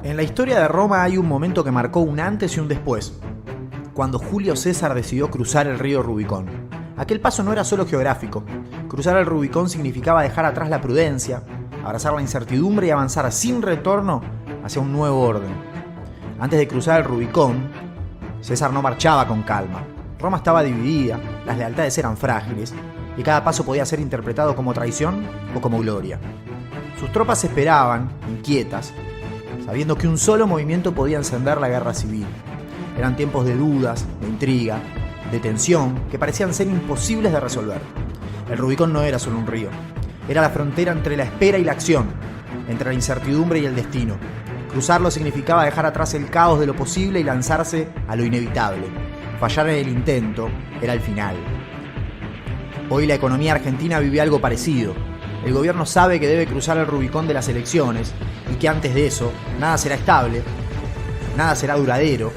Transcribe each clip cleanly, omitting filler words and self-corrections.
En la historia de Roma hay un momento que marcó un antes y un después, cuando Julio César decidió cruzar el río Rubicón. Aquel paso no era solo geográfico. Cruzar el Rubicón significaba dejar atrás la prudencia, abrazar la incertidumbre y avanzar sin retorno hacia un nuevo orden. Antes de cruzar el Rubicón, César no marchaba con calma. Roma estaba dividida, las lealtades eran frágiles, y cada paso podía ser interpretado como traición o como gloria. Sus tropas esperaban, inquietas, sabiendo que un solo movimiento podía encender la guerra civil. Eran tiempos de dudas, de intriga, de tensión, que parecían ser imposibles de resolver. El Rubicón no era solo un río, era la frontera entre la espera y la acción, entre la incertidumbre y el destino. Cruzarlo significaba dejar atrás el caos de lo posible y lanzarse a lo inevitable. Fallar en el intento era el final. Hoy la economía argentina vive algo parecido. El gobierno sabe que debe cruzar el Rubicón de las elecciones y que antes de eso nada será estable, nada será duradero,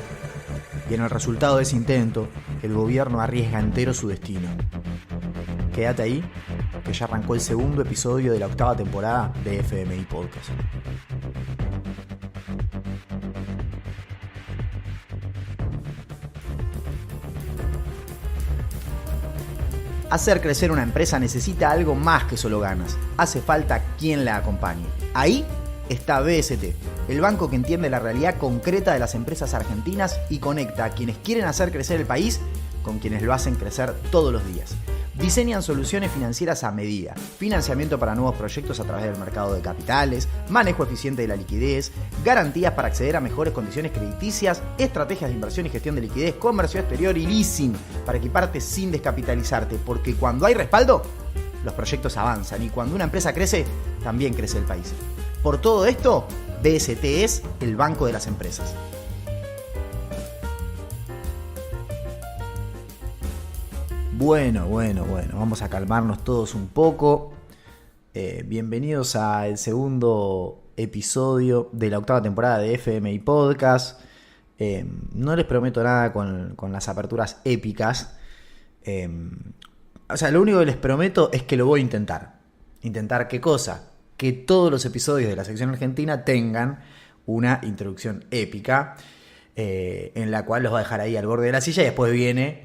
y en el resultado de ese intento el gobierno arriesga entero su destino. Quédate ahí, que ya arrancó el segundo episodio de la 8ª temporada de FMI Podcast. Hacer crecer una empresa necesita algo más que solo ganas. Hace falta quien la acompañe. Ahí está BST, el banco que entiende la realidad concreta de las empresas argentinas y conecta a quienes quieren hacer crecer el país con quienes lo hacen crecer todos los días. Diseñan soluciones financieras a medida, financiamiento para nuevos proyectos a través del mercado de capitales, manejo eficiente de la liquidez, garantías para acceder a mejores condiciones crediticias, estrategias de inversión y gestión de liquidez, comercio exterior y leasing para equiparte sin descapitalizarte, porque cuando hay respaldo, los proyectos avanzan y cuando una empresa crece, también crece el país. Por todo esto, BST es el banco de las empresas. Bueno, vamos a calmarnos todos un poco. Bienvenidos al segundo episodio de la 8ª temporada de FMI Podcast. No les prometo nada con las aperturas épicas. Lo único que les prometo es que lo voy a intentar. ¿Intentar qué cosa? Que todos los episodios de la sección argentina tengan una introducción épica, en la cual los va a dejar ahí al borde de la silla y después viene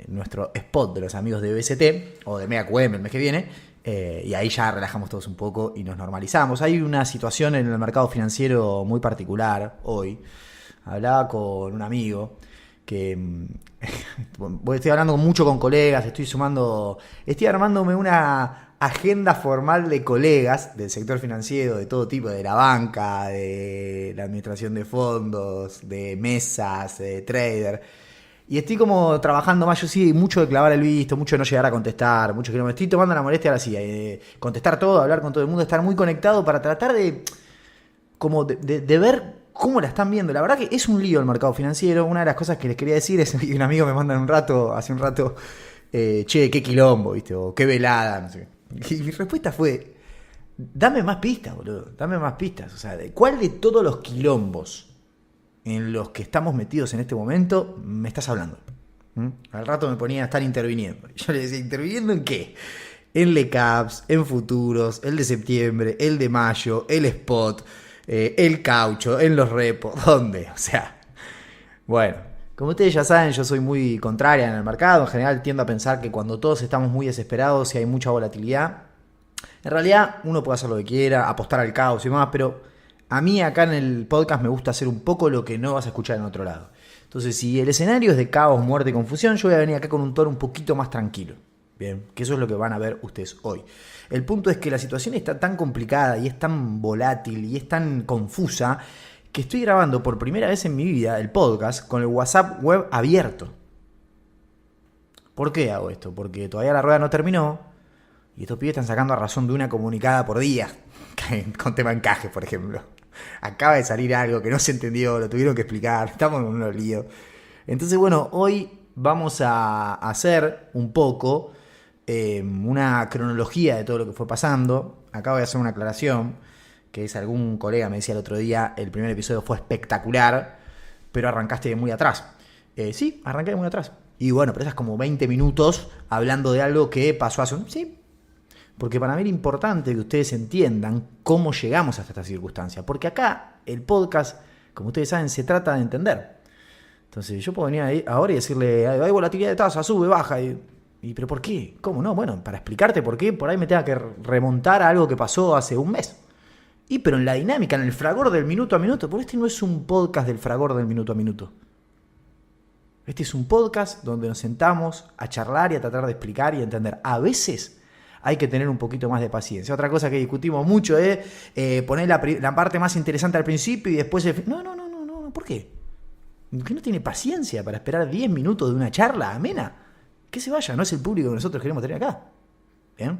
nuestro spot de los amigos de BST o de MegaQM el mes que viene, y ahí ya relajamos todos un poco y nos normalizamos. Hay una situación en el mercado financiero muy particular hoy. Hablaba con un amigo que estoy hablando mucho con colegas, estoy armándome una agenda formal de colegas del sector financiero, de todo tipo, de la banca, de la administración de fondos, de mesas, de trader. Y estoy como trabajando más, yo sí, mucho de clavar el visto, mucho de no llegar a contestar, mucho que no me estoy tomando la molestia ahora sí, contestar todo, hablar con todo el mundo, estar muy conectado para tratar de ver cómo la están viendo. La verdad que es un lío el mercado financiero. Una de las cosas que les quería decir es, y un amigo me manda hace un rato, che, qué quilombo, ¿viste? O qué velada, no sé qué. Y mi respuesta fue, dame más pistas, boludo, dame más pistas. O sea, ¿cuál de todos los quilombos en los que estamos metidos en este momento me estás hablando? Al rato me ponía a estar interviniendo. Yo le decía, ¿interviniendo en qué? En LECAPS, en futuros, el de septiembre, el de mayo, el spot, el caucho, en los repos. ¿Dónde? O sea, bueno, como ustedes ya saben, yo soy muy contraria en el mercado. En general tiendo a pensar que cuando todos estamos muy desesperados y hay mucha volatilidad, en realidad uno puede hacer lo que quiera, apostar al caos y demás, pero a mí acá en el podcast me gusta hacer un poco lo que no vas a escuchar en otro lado. Entonces, si el escenario es de caos, muerte y confusión, yo voy a venir acá con un tono un poquito más tranquilo. Bien, que eso es lo que van a ver ustedes hoy. El punto es que la situación está tan complicada y es tan volátil y es tan confusa que estoy grabando por primera vez en mi vida el podcast con el WhatsApp web abierto. ¿Por qué hago esto? Porque todavía la rueda no terminó y estos pibes están sacando a razón de una comunicada por día con tema encaje, por ejemplo. Acaba de salir algo que no se entendió, lo tuvieron que explicar, estamos en un lío. Entonces, bueno, hoy vamos a hacer un poco una cronología de todo lo que fue pasando. Acabo de hacer una aclaración, que es algún colega me decía el otro día, el primer episodio fue espectacular, pero arrancaste de muy atrás. Sí, arranqué de muy atrás. Y bueno, pero esas como 20 minutos hablando de algo que pasó hace un... Sí, porque para mí era importante que ustedes entiendan cómo llegamos hasta esta circunstancia. Porque acá el podcast, como ustedes saben, se trata de entender. Entonces yo puedo venir ahí ahora y decirle, hay volatilidad de tasa, sube, baja, ¿pero por qué? ¿Cómo no? Bueno, para explicarte por qué por ahí me tenga que remontar a algo que pasó hace un mes. Pero en la dinámica, en el fragor del minuto a minuto, porque este no es un podcast del fragor del minuto a minuto. Este es un podcast donde nos sentamos a charlar y a tratar de explicar y entender. A veces hay que tener un poquito más de paciencia. Otra cosa que discutimos mucho es poner la parte más interesante al principio y después... No, ¿por qué? ¿Que no tiene paciencia para esperar 10 minutos de una charla amena? Que se vaya, no es el público que nosotros queremos tener acá. ¿Bien?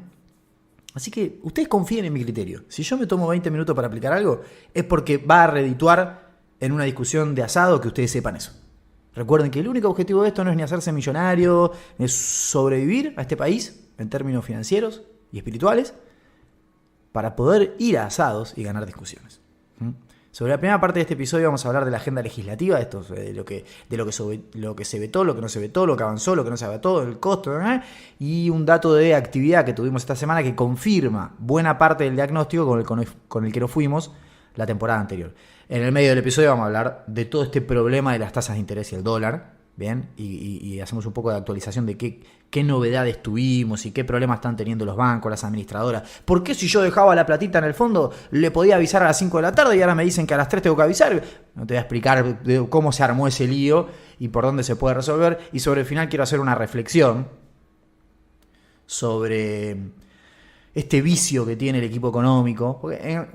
Así que ustedes confíen en mi criterio. Si yo me tomo 20 minutos para aplicar algo, es porque va a redituar en una discusión de asado que ustedes sepan eso. Recuerden que el único objetivo de esto no es ni hacerse millonario, es sobrevivir a este país en términos financieros y espirituales para poder ir a asados y ganar discusiones. Sobre la primera parte de este episodio vamos a hablar de la agenda legislativa, de lo que se vetó, lo que no se vetó, lo que avanzó, lo que no se vetó, el costo, y un dato de actividad que tuvimos esta semana que confirma buena parte del diagnóstico con el que nos fuimos la temporada anterior. En el medio del episodio vamos a hablar de todo este problema de las tasas de interés y el dólar, ¿bien? Y hacemos un poco de actualización de qué novedades tuvimos y qué problemas están teniendo los bancos, las administradoras. ¿Por qué si yo dejaba la platita en el fondo le podía avisar a las 5 de la tarde y ahora me dicen que a las 3 tengo que avisar? No te voy a explicar cómo se armó ese lío y por dónde se puede resolver. Y sobre el final quiero hacer una reflexión sobre este vicio que tiene el equipo económico, porque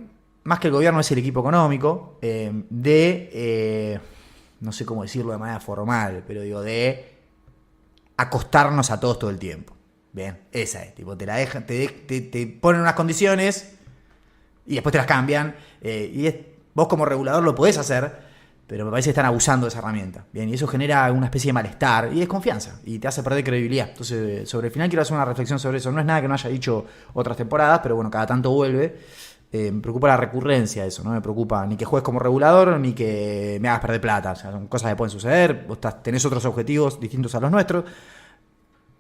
más que el gobierno es el equipo económico, no sé cómo decirlo de manera formal, pero digo, de acostarnos a todos todo el tiempo. Bien, esa es, tipo, te la dejan, te ponen unas condiciones y después te las cambian, vos como regulador lo podés hacer, pero me parece que están abusando de esa herramienta. Bien, y eso genera una especie de malestar y desconfianza y te hace perder credibilidad. Entonces, sobre el final quiero hacer una reflexión sobre eso. No es nada que no haya dicho otras temporadas, pero bueno, cada tanto vuelve. Me preocupa la recurrencia de eso, no me preocupa ni que juegues como regulador ni que me hagas perder plata. O sea, son cosas que pueden suceder, vos tenés otros objetivos distintos a los nuestros,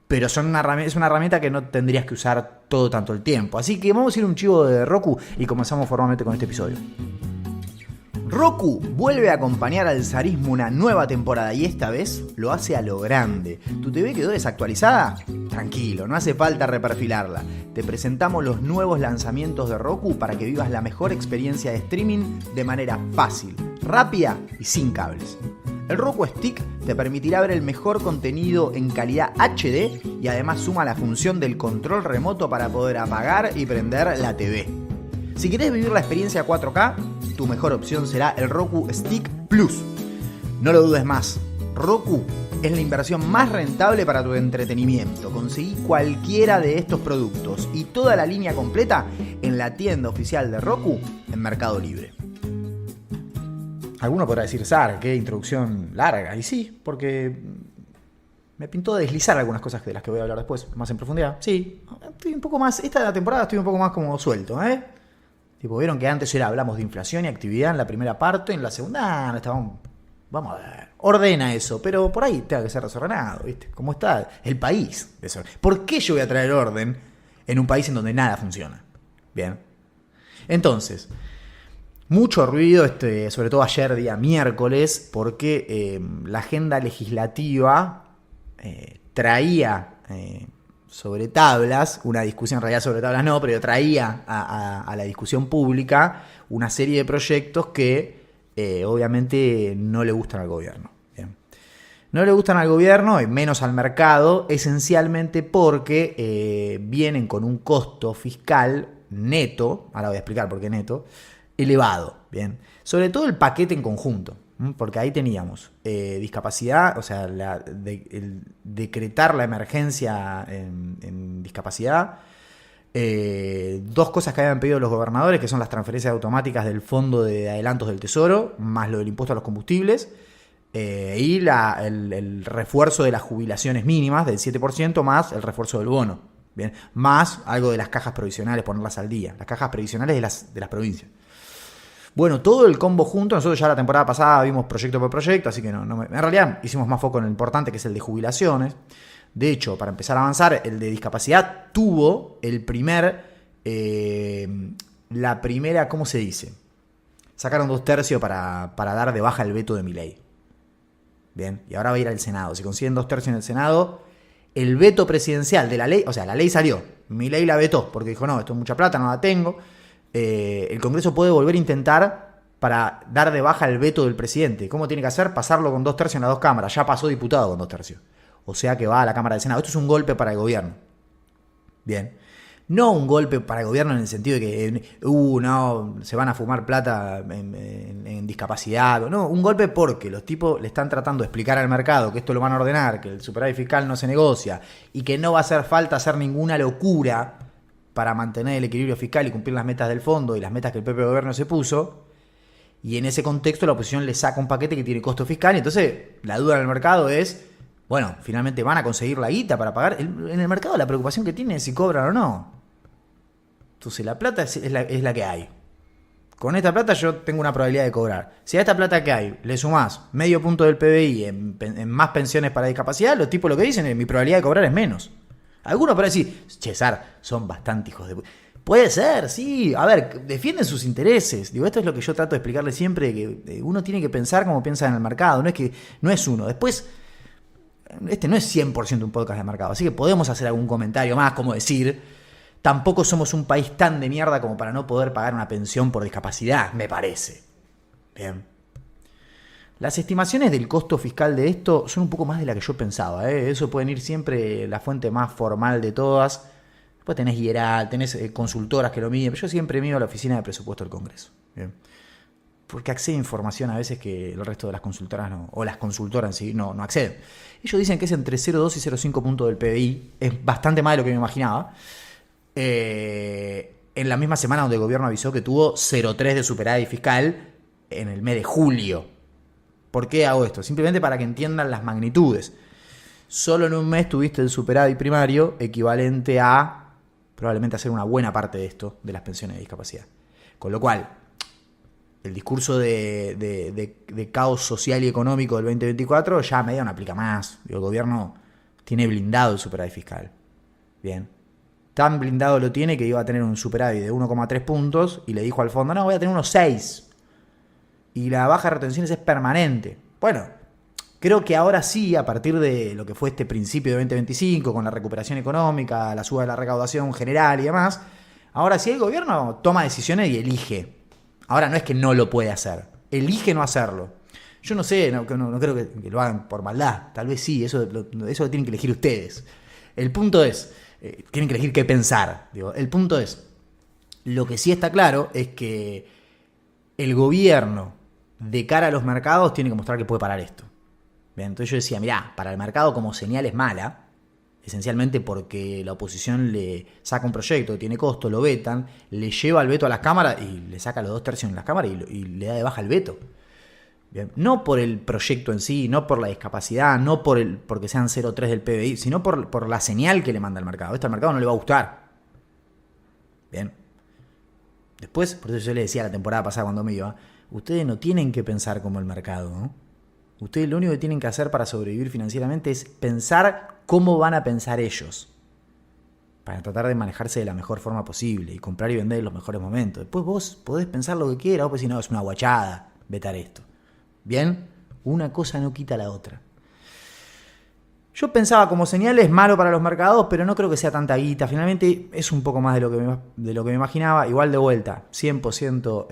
pero es una herramienta que no tendrías que usar todo tanto el tiempo. Así que vamos a ir un chivo de Roku y comenzamos formalmente con este episodio. Roku vuelve a acompañar al zarismo una nueva temporada y esta vez lo hace a lo grande. ¿Tu TV quedó desactualizada? Tranquilo, no hace falta reperfilarla. Te presentamos los nuevos lanzamientos de Roku para que vivas la mejor experiencia de streaming de manera fácil, rápida y sin cables. El Roku Stick te permitirá ver el mejor contenido en calidad HD y además suma la función del control remoto para poder apagar y prender la TV. Si querés vivir la experiencia 4K, tu mejor opción será el Roku Stick Plus. No lo dudes más, Roku es la inversión más rentable para tu entretenimiento. Conseguí cualquiera de estos productos y toda la línea completa en la tienda oficial de Roku en Mercado Libre. Alguno podrá decir, Sar, qué introducción larga. Y sí, porque me pintó deslizar algunas cosas de las que voy a hablar después, más en profundidad. Sí, estoy un poco más, esta temporada estoy un poco más como suelto, Tipo, vieron que antes hablamos de inflación y actividad en la primera parte, en la segunda, no estábamos... Vamos a ver, ordena eso, pero por ahí tenga que ser desordenado, ¿viste? ¿Cómo está el país? ¿Por qué yo voy a traer orden en un país en donde nada funciona? Bien. Entonces, mucho ruido, sobre todo ayer, día miércoles, porque la agenda legislativa traía sobre tablas, una discusión, en realidad sobre tablas no, pero traía a la discusión pública una serie de proyectos que obviamente no le gustan al gobierno. Bien. No le gustan al gobierno y menos al mercado, esencialmente porque vienen con un costo fiscal neto, ahora voy a explicar por qué neto, elevado. Bien. Sobre todo el paquete en conjunto, porque ahí teníamos discapacidad, o sea, el decretar la emergencia en discapacidad. Dos cosas que habían pedido los gobernadores, que son las transferencias automáticas del Fondo de Adelantos del Tesoro, más lo del impuesto a los combustibles, y el refuerzo de las jubilaciones mínimas del 7%, más el refuerzo del bono, bien, más algo de las cajas provisionales, ponerlas al día, las cajas previsionales de las provincias. Bueno, todo el combo junto. Nosotros ya la temporada pasada vimos proyecto por proyecto, así que en realidad hicimos más foco en lo importante, que es el de jubilaciones. De hecho, para empezar a avanzar, el de discapacidad tuvo la primera, ¿cómo se dice? sacaron 2/3 para dar de baja el veto de Milei. Bien, y ahora va a ir al Senado. Si consiguen 2/3 en el Senado, el veto presidencial de la ley, o sea, la ley salió, Milei la vetó, porque dijo, no, esto es mucha plata, no la tengo. El Congreso puede volver a intentar para dar de baja el veto del presidente. ¿Cómo tiene que hacer? Pasarlo con 2/3 en las dos cámaras. Ya pasó diputado con 2/3. O sea que va a la Cámara del Senado. Esto es un golpe para el gobierno. Bien. No un golpe para el gobierno en el sentido de que, no, se van a fumar plata en discapacidad. No, un golpe porque los tipos le están tratando de explicar al mercado que esto lo van a ordenar, que el superávit fiscal no se negocia y que no va a hacer falta hacer ninguna locura para mantener el equilibrio fiscal y cumplir las metas del fondo y las metas que el propio gobierno se puso. Y en ese contexto la oposición le saca un paquete que tiene costo fiscal y entonces la duda en el mercado es, bueno, finalmente van a conseguir la guita para pagar. En el mercado la preocupación que tiene es si cobran o no. Entonces la plata es la que hay. Con esta plata yo tengo una probabilidad de cobrar. Si a esta plata que hay le sumás medio punto del PBI en más pensiones para discapacidad, los tipos lo que dicen es mi probabilidad de cobrar es menos. Algunos pueden decir, César, son bastante hijos de... Puede ser, sí. A ver, defienden sus intereses. Digo, esto es lo que yo trato de explicarle siempre, que uno tiene que pensar como piensa en el mercado. No es uno. Después, este no es 100% un podcast de mercado. Así que podemos hacer algún comentario más, como decir... Tampoco somos un país tan de mierda como para no poder pagar una pensión por discapacidad, me parece. Bien. Las estimaciones del costo fiscal de esto son un poco más de la que yo pensaba. Eso pueden ir siempre la fuente más formal de todas. Después tenés IERAL, tenés consultoras que lo miden. Pero yo siempre mido la Oficina de Presupuesto del Congreso. Bien. Porque accede a información a veces que el resto de las consultoras no, o las consultoras en sí no acceden. Ellos dicen que es entre 0,2 y 0,5 puntos del PBI. Es bastante más de lo que me imaginaba. En la misma semana donde el gobierno avisó que tuvo 0,3 de superávit fiscal en el mes de julio. ¿Por qué hago esto? Simplemente para que entiendan las magnitudes. Solo en un mes tuviste el superávit primario equivalente a probablemente hacer una buena parte de esto, de las pensiones de discapacidad. Con lo cual, el discurso de caos social y económico del 2024 ya medio no aplica más. El gobierno tiene blindado el superávit fiscal. Bien. Tan blindado lo tiene que iba a tener un superávit de 1,3 puntos y le dijo al fondo, no, voy a tener unos 6. Y la baja de retenciones es permanente. Bueno, creo que ahora sí, a partir de lo que fue este principio de 2025, con la recuperación económica, la suba de la recaudación general y demás, ahora sí el gobierno toma decisiones y elige. Ahora no es que no lo puede hacer, elige no hacerlo. Yo no sé, no creo que lo hagan por maldad, tal vez sí, eso lo tienen que elegir ustedes. El punto es... tienen que elegir qué pensar. El punto es, lo que sí está claro es que el gobierno, de cara a los mercados, tiene que mostrar que puede parar esto. Bien, entonces yo decía, mirá, para el mercado como señal es mala, esencialmente porque la oposición le saca un proyecto que tiene costo, lo vetan, le lleva el veto a las cámaras y le saca los 2/3 en las cámaras y le da de baja el veto. Bien. No por el proyecto en sí, no por la discapacidad, no porque sean 0,3 del PBI, sino por la señal que le manda al mercado. Esto al mercado no le va a gustar. Bien. Después, por eso yo le decía la temporada pasada cuando me iba, ustedes no tienen que pensar como el mercado, ¿no? Ustedes lo único que tienen que hacer para sobrevivir financieramente es pensar cómo van a pensar ellos. Para tratar de manejarse de la mejor forma posible y comprar y vender en los mejores momentos. Después vos podés pensar lo que quieras, vos decís, no, es una guachada vetar esto. Bien, una cosa no quita la otra. Yo pensaba como señal es malo para los mercados, pero no creo que sea tanta guita. Finalmente es un poco más de lo que me imaginaba. Igual de vuelta, 100%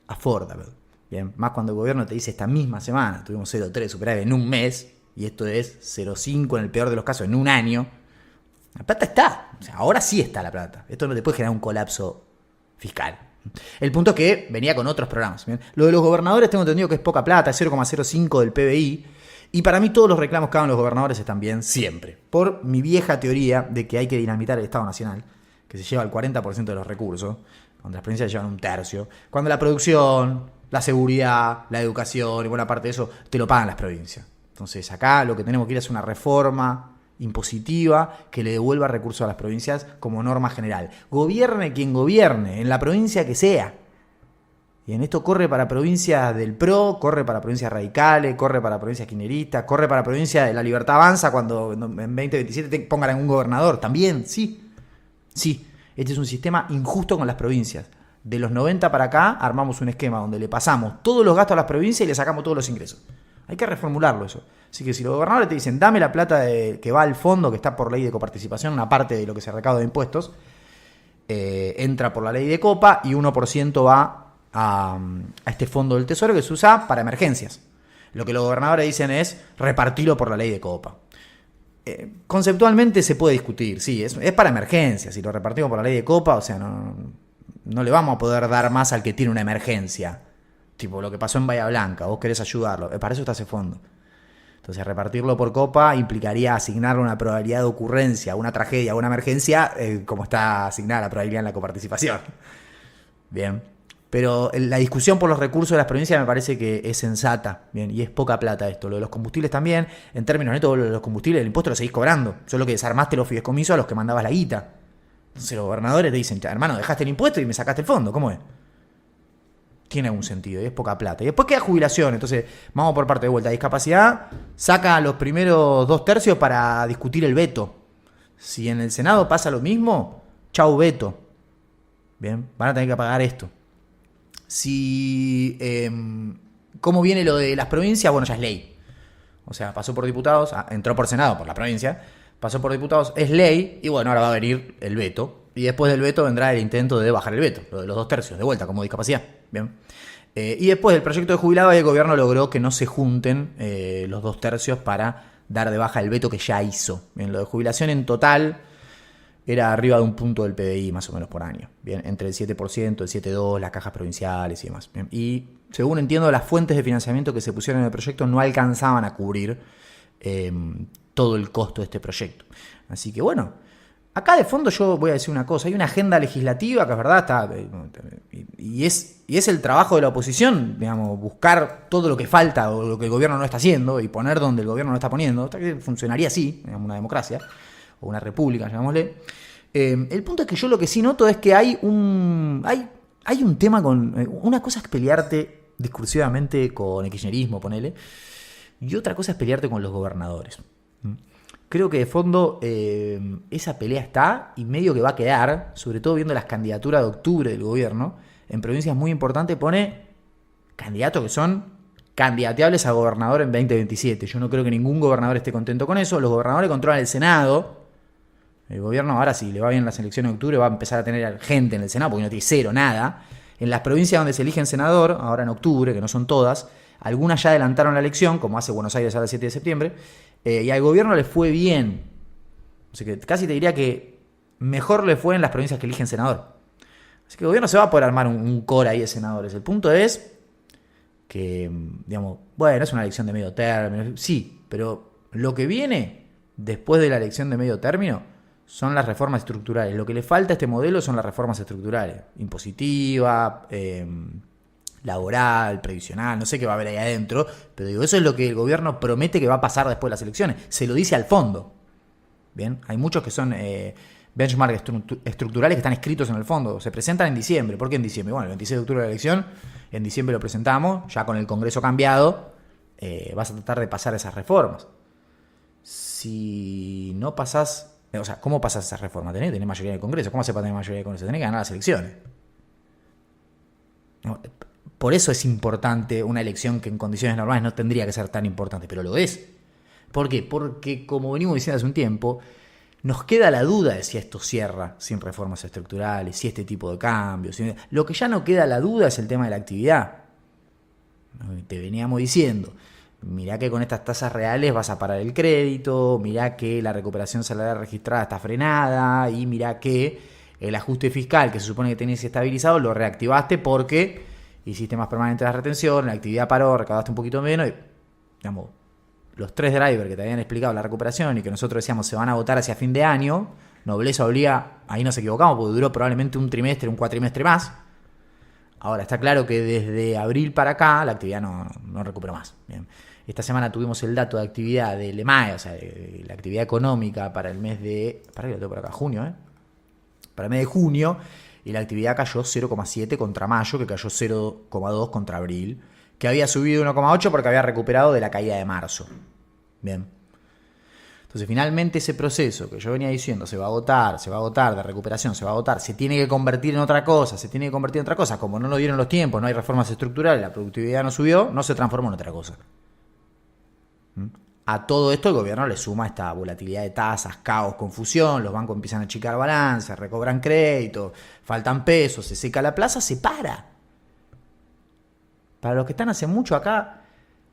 affordable. Bien, más cuando el gobierno te dice esta misma semana, tuvimos 0,3 superávit en un mes, y esto es 0,5 en el peor de los casos en un año. La plata está. O sea, ahora sí está la plata. Esto no te puede generar un colapso fiscal. El punto es que venía con otros programas. ¿Bien? Lo de los gobernadores tengo entendido que es poca plata, es 0,05 del PBI. Y para mí todos los reclamos que hagan los gobernadores están bien siempre. Por mi vieja teoría de que hay que dinamitar el Estado Nacional, que se lleva el 40% de los recursos, cuando las provincias llevan un tercio. Cuando la producción, la seguridad, la educación y buena parte de eso te lo pagan las provincias. Entonces acá lo que tenemos que ir es una reforma impositiva que le devuelva recursos a las provincias como norma general. Gobierne quien gobierne, en la provincia que sea. Y en esto corre para provincias del PRO, corre para provincias radicales, corre para provincias kirchneristas, corre para provincias de la Libertad Avanza cuando en 2027 pongan a un gobernador. También, sí. Sí, este es un sistema injusto con las provincias. De los 90 para acá armamos un esquema donde le pasamos todos los gastos a las provincias y le sacamos todos los ingresos. Hay que reformularlo eso. Así que si los gobernadores te dicen, dame la plata que va al fondo, que está por ley de coparticipación, una parte de lo que se recauda de impuestos, entra por la ley de copa y 1% va a este fondo del tesoro que se usa para emergencias. Lo que los gobernadores dicen es repartirlo por la ley de copa. Conceptualmente se puede discutir, sí, es para emergencias. Si lo repartimos por la ley de copa, o sea, no le vamos a poder dar más al que tiene una emergencia. Tipo lo que pasó en Bahía Blanca, vos querés ayudarlo, para eso está ese fondo. Entonces repartirlo por copa implicaría asignarle una probabilidad de ocurrencia, una tragedia, una emergencia, como está asignada la probabilidad en la coparticipación. Bien. Pero la discusión por los recursos de las provincias me parece que es sensata, bien, y es poca plata esto. Lo de los combustibles también, en términos netos, lo de los combustibles, el impuesto lo seguís cobrando, solo que desarmaste los fideicomisos a los que mandabas la guita. Entonces los gobernadores te dicen, hermano, dejaste el impuesto y me sacaste el fondo, ¿cómo es? Tiene algún sentido, y es poca plata. Y después queda jubilación, entonces vamos por parte de vuelta. Discapacidad saca los primeros 2/3 para discutir el veto. Si en el Senado pasa lo mismo, chau veto. Bien, van a tener que pagar esto. Si ¿cómo viene lo de las provincias? Bueno, ya es ley. O sea, pasó por diputados, entró por Senado, por la provincia, pasó por diputados, es ley, y bueno, ahora va a venir el veto. Y después del veto vendrá el intento de bajar el veto, lo de los 2/3, de vuelta, como discapacidad. Bien. Y después del proyecto de jubilado, el gobierno logró que no se junten los 2/3 para dar de baja el veto que ya hizo. Bien, lo de jubilación en total era arriba de un punto del PBI más o menos por año. Bien, entre el 7%, el 7,2%, las cajas provinciales y demás. Bien, y según entiendo, las fuentes de financiamiento que se pusieron en el proyecto no alcanzaban a cubrir todo el costo de este proyecto. Así que bueno, acá de fondo yo voy a decir una cosa. Hay una agenda legislativa que es verdad, está, y es el trabajo de la oposición, digamos, buscar todo lo que falta o lo que el gobierno no está haciendo y poner donde el gobierno no está poniendo. Funcionaría así, digamos, una democracia o una república, llamémosle. El punto es que yo lo que sí noto es que hay un tema con... Una cosa es pelearte discursivamente con el kirchnerismo, ponele, y otra cosa es pelearte con los gobernadores. Creo que de fondo esa pelea está y medio que va a quedar, sobre todo viendo las candidaturas de octubre del gobierno, en provincias muy importantes pone candidatos que son candidateables a gobernador en 2027. Yo no creo que ningún gobernador esté contento con eso. Los gobernadores controlan el Senado. El gobierno ahora, si le va bien las elecciones de octubre, va a empezar a tener gente en el Senado, porque no tiene cero, nada. En las provincias donde se eligen senador, ahora en octubre, que no son todas, algunas ya adelantaron la elección, como hace Buenos Aires ahora el 7 de septiembre, y al gobierno le fue bien. Así que casi te diría que mejor le fue en las provincias que eligen senador. Así que el gobierno se va a poder armar un core ahí de senadores. El punto es que, digamos, bueno, es una elección de medio término, sí, pero lo que viene después de la elección de medio término son las reformas estructurales. Lo que le falta a este modelo son las reformas estructurales. Impositiva, laboral, previsional, no sé qué va a haber ahí adentro, pero digo, eso es lo que el gobierno promete que va a pasar después de las elecciones. Se lo dice al fondo. Bien, hay muchos que son benchmarks estructurales que están escritos en el fondo. Se presentan en diciembre. ¿Por qué en diciembre? Bueno, el 26 de octubre de la elección, en diciembre lo presentamos, ya con el Congreso cambiado, vas a tratar de pasar esas reformas. Si no pasás... O sea, ¿cómo pasas esas reformas? Tenés que tener mayoría del Congreso. ¿Cómo se para tener mayoría del Congreso? Tenés que ganar las elecciones. Por eso es importante una elección que en condiciones normales no tendría que ser tan importante, pero lo es. ¿Por qué? Porque, como venimos diciendo hace un tiempo, nos queda la duda de si esto cierra sin reformas estructurales, si este tipo de cambios. Lo que ya no queda la duda es el tema de la actividad. Te veníamos diciendo, mirá que con estas tasas reales vas a parar el crédito, mirá que la recuperación salarial registrada está frenada y mirá que el ajuste fiscal que se supone que tenías estabilizado lo reactivaste porque hiciste más permanente la retención, la actividad paró, recaudaste un poquito menos y, digamos, los 3 drivers que te habían explicado la recuperación y que nosotros decíamos se van a agotar hacia fin de año, Nobleza obliga, ahí nos equivocamos porque duró probablemente un trimestre, un cuatrimestre más. Ahora, está claro que desde abril para acá la actividad no recupera más. Bien. Esta semana tuvimos el dato de actividad del EMAE, o sea, de la actividad económica para el mes de... Para que lo tengo por acá, junio, para el mes de junio, y la actividad cayó 0,7 contra mayo, que cayó 0,2 contra abril, que había subido 1,8 porque había recuperado de la caída de marzo. Bien. Entonces Entonces, finalmente ese proceso que yo venía diciendo se va a agotar de recuperación, se va a agotar, se tiene que convertir en otra cosa, como no lo dieron los tiempos, no hay reformas estructurales, la productividad no subió, no se transformó en otra cosa. A todo esto el gobierno le suma esta volatilidad de tasas, caos, confusión, los bancos empiezan a achicar balances, recobran crédito, faltan pesos, se seca la plaza, se para. Para los que están hace mucho acá,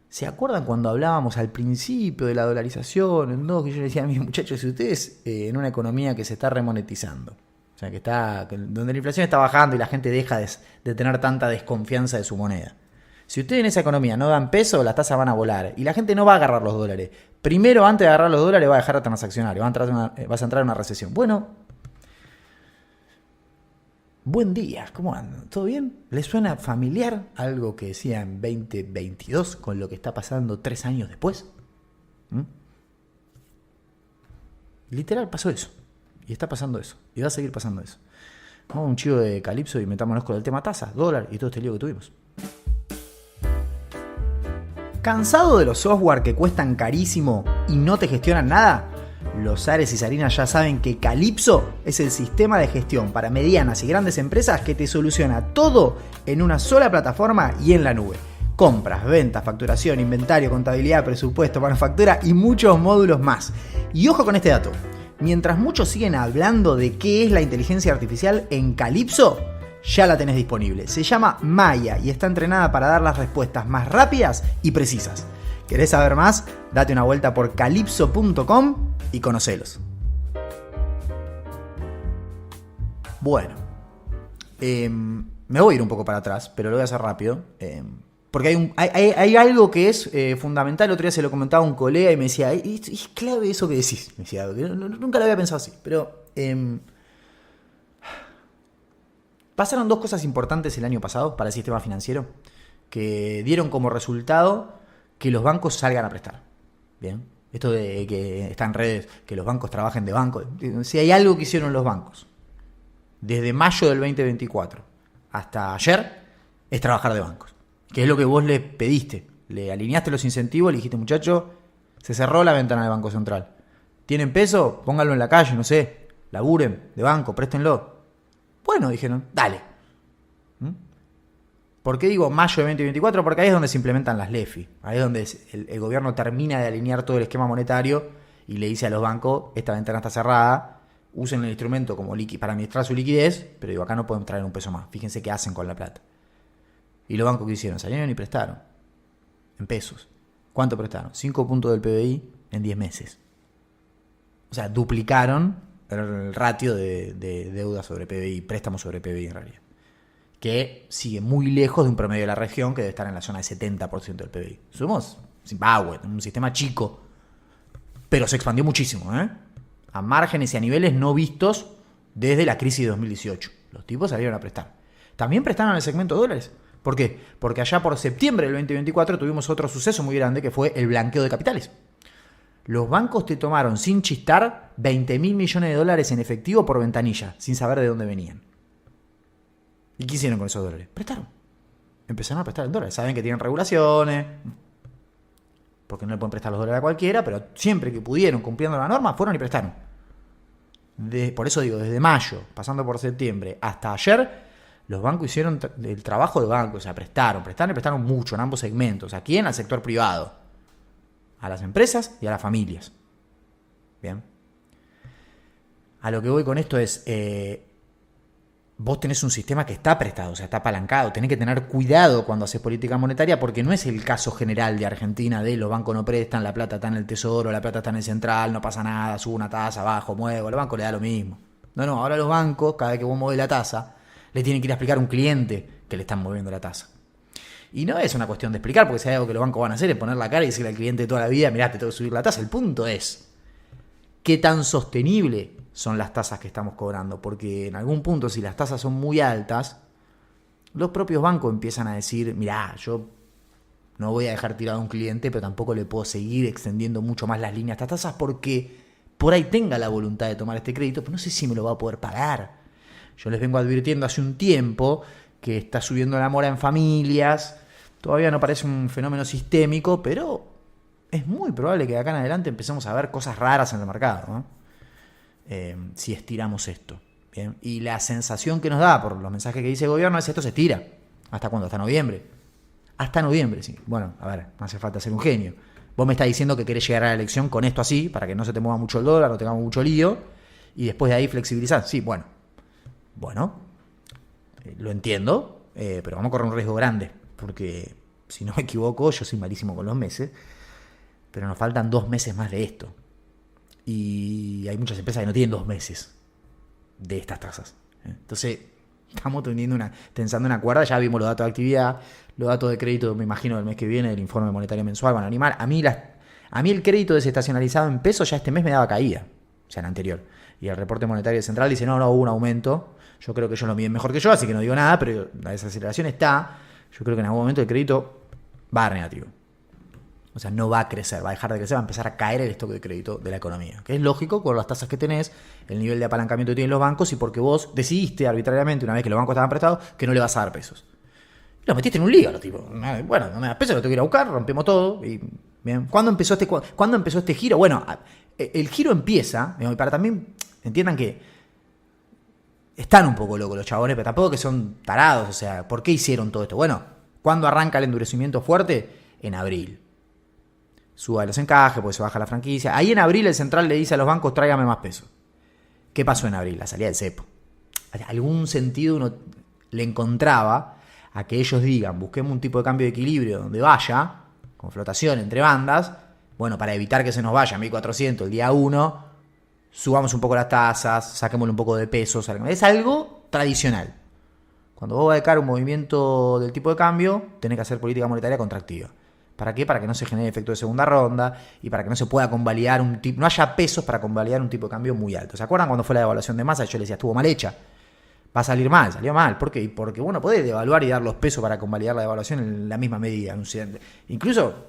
¿se acuerdan cuando hablábamos al principio de la dolarización? Que yo les decía a mis muchachos, si ustedes en una economía que se está remonetizando, o sea, donde la inflación está bajando y la gente deja de tener tanta desconfianza de su moneda. Si ustedes en esa economía no dan peso, las tasas van a volar y la gente no va a agarrar los dólares. Primero, antes de agarrar los dólares, va a dejar de transaccionar, vas a entrar en una recesión. Bueno, buen día, ¿cómo andan? ¿Todo bien? ¿Les suena familiar algo que decía en 2022 con lo que está pasando 3 años después? Literal pasó eso. Y está pasando eso. Y va a seguir pasando eso. Vamos a un chivo de Calypso y metámonos con el tema tasas, dólar y todo este lío que tuvimos. ¿Cansado de los software que cuestan carísimo y no te gestionan nada? Los Ares y Sarinas ya saben que Calypso es el sistema de gestión para medianas y grandes empresas que te soluciona todo en una sola plataforma y en la nube. Compras, ventas, facturación, inventario, contabilidad, presupuesto, manufactura y muchos módulos más. Y ojo con este dato. Mientras muchos siguen hablando de qué es la inteligencia artificial, en Calypso ya la tenés disponible. Se llama Maya y está entrenada para dar las respuestas más rápidas y precisas. ¿Querés saber más? Date una vuelta por calypso.com y conocelos. Bueno, me voy a ir un poco para atrás, pero lo voy a hacer rápido. Porque hay algo que es fundamental. El otro día se lo comentaba a un colega y me decía, es clave eso que decís. Me decía, nunca lo había pensado así. Pero pasaron 2 cosas importantes el año pasado para el sistema financiero que dieron como resultado que los bancos salgan a prestar. Bien, esto de que está en redes, que los bancos trabajen de banco. Si hay algo que hicieron los bancos desde mayo del 2024 hasta ayer, es trabajar de bancos. Que es lo que vos le pediste. Le alineaste los incentivos, le dijiste, muchacho, se cerró la ventana del Banco Central. ¿Tienen peso? Pónganlo en la calle, no sé. Laburen de banco, préstenlo. Bueno, dijeron, dale. ¿Por qué digo mayo de 2024? Porque ahí es donde se implementan las LEFI. Ahí es donde el gobierno termina de alinear todo el esquema monetario y le dice a los bancos, esta ventana está cerrada, usen el instrumento como para administrar su liquidez, pero digo, acá no pueden traer un peso más. Fíjense qué hacen con la plata. ¿Y los bancos qué hicieron? Salieron y prestaron. En pesos. ¿Cuánto prestaron? 5 puntos del PBI en 10 meses. O sea, duplicaron el ratio de deuda sobre PBI, préstamos sobre PBI en realidad. Que sigue muy lejos de un promedio de la región que debe estar en la zona de 70% del PBI. Somos Zimbabue, un sistema chico, pero se expandió muchísimo, a márgenes y a niveles no vistos desde la crisis de 2018. Los tipos salieron a prestar. También prestaron en el segmento de dólares. ¿Por qué? Porque allá por septiembre del 2024 tuvimos otro suceso muy grande que fue el blanqueo de capitales. Los bancos te tomaron sin chistar 20.000 millones de dólares en efectivo por ventanilla, sin saber de dónde venían. ¿Y qué hicieron con esos dólares? Prestaron. Empezaron a prestar en dólares. Saben que tienen regulaciones, porque no le pueden prestar los dólares a cualquiera, pero siempre que pudieron, cumpliendo la norma, fueron y prestaron. Por eso digo, desde mayo, pasando por septiembre, hasta ayer, los bancos hicieron el trabajo de banco, o sea, prestaron mucho en ambos segmentos. ¿A quién? Al sector privado. A las empresas y a las familias. Bien. A lo que voy con esto es, vos tenés un sistema que está prestado, o sea, está apalancado. Tenés que tener cuidado cuando haces política monetaria porque no es el caso general de Argentina de los bancos no prestan, la plata está en el tesoro, la plata está en el central, no pasa nada, subo una tasa, bajo, muevo, el banco le da lo mismo. No, ahora los bancos, cada vez que vos mueves la tasa, le tienen que ir a explicar a un cliente que le están moviendo la tasa. Y no es una cuestión de explicar, porque si hay algo que los bancos van a hacer es poner la cara y decirle al cliente toda la vida, mirá, te tengo que subir la tasa. El punto es, ¿qué tan sostenible son las tasas que estamos cobrando? Porque en algún punto, si las tasas son muy altas, los propios bancos empiezan a decir, mirá, yo no voy a dejar tirado a un cliente, pero tampoco le puedo seguir extendiendo mucho más las líneas a estas tasas porque por ahí tenga la voluntad de tomar este crédito, pero no sé si me lo va a poder pagar. Yo les vengo advirtiendo hace un tiempo que está subiendo la mora en familias. Todavía no parece un fenómeno sistémico, pero es muy probable que de acá en adelante empecemos a ver cosas raras en el mercado, ¿no? Si estiramos esto. ¿Bien? Y la sensación que nos da por los mensajes que dice el gobierno es esto se estira. ¿Hasta cuándo? Hasta noviembre. Hasta noviembre, sí. Bueno, a ver, no hace falta ser un genio. Vos me estás diciendo que querés llegar a la elección con esto así, para que no se te mueva mucho el dólar, no tengamos mucho lío, y después de ahí flexibilizar. Sí, bueno, lo entiendo, pero vamos a correr un riesgo grande, porque si no me equivoco, yo soy malísimo con los meses, pero nos faltan 2 meses más de esto. Y hay muchas empresas que no tienen 2 meses de estas tasas. Entonces, estamos tensando una cuerda. Ya vimos los datos de actividad, los datos de crédito, me imagino, del mes que viene, el informe monetario mensual van a animar. A mí el crédito desestacionalizado en pesos ya este mes me daba caída, o sea, el anterior. Y el reporte monetario central dice, no, hubo un aumento. Yo creo que ellos lo miden mejor que yo, así que no digo nada, pero la desaceleración está. Yo creo que en algún momento el crédito va a negativo. O sea, no va a crecer, va a dejar de crecer, va a empezar a caer el stock de crédito de la economía. Que es lógico con las tasas que tenés, el nivel de apalancamiento que tienen los bancos y porque vos decidiste arbitrariamente, una vez que los bancos estaban prestados, que no le vas a dar pesos. Y los metiste en un lío, los tipos. Bueno, no me das pesos, lo tengo que ir a buscar, rompemos todo. Y, bien. ¿Cuándo empezó este giro? Bueno, el giro empieza, para también entiendan que están un poco locos los chabones, pero tampoco que son tarados. O sea, ¿por qué hicieron todo esto? Bueno, ¿cuándo arranca el endurecimiento fuerte? En abril. Suba los encajes, porque se baja la franquicia. Ahí en abril el central le dice a los bancos, tráigame más pesos. ¿Qué pasó en abril? La salida del cepo. Algún sentido uno le encontraba a que ellos digan, busquemos un tipo de cambio de equilibrio donde vaya, con flotación entre bandas, bueno, para evitar que se nos vaya a 1400 el día 1, subamos un poco las tasas, saquémosle un poco de pesos. Es algo tradicional. Cuando vos vas a dedicar un movimiento del tipo de cambio, tenés que hacer política monetaria contractiva. ¿Para qué? Para que no se genere efecto de segunda ronda y para que no se pueda convalidar no haya pesos para convalidar un tipo de cambio muy alto. ¿Se acuerdan cuando fue la devaluación de Massa? Yo les decía, estuvo mal hecha. Va a salir mal, salió mal. ¿Por qué? Porque bueno, podés devaluar y dar los pesos para convalidar la devaluación en la misma medida. Incluso,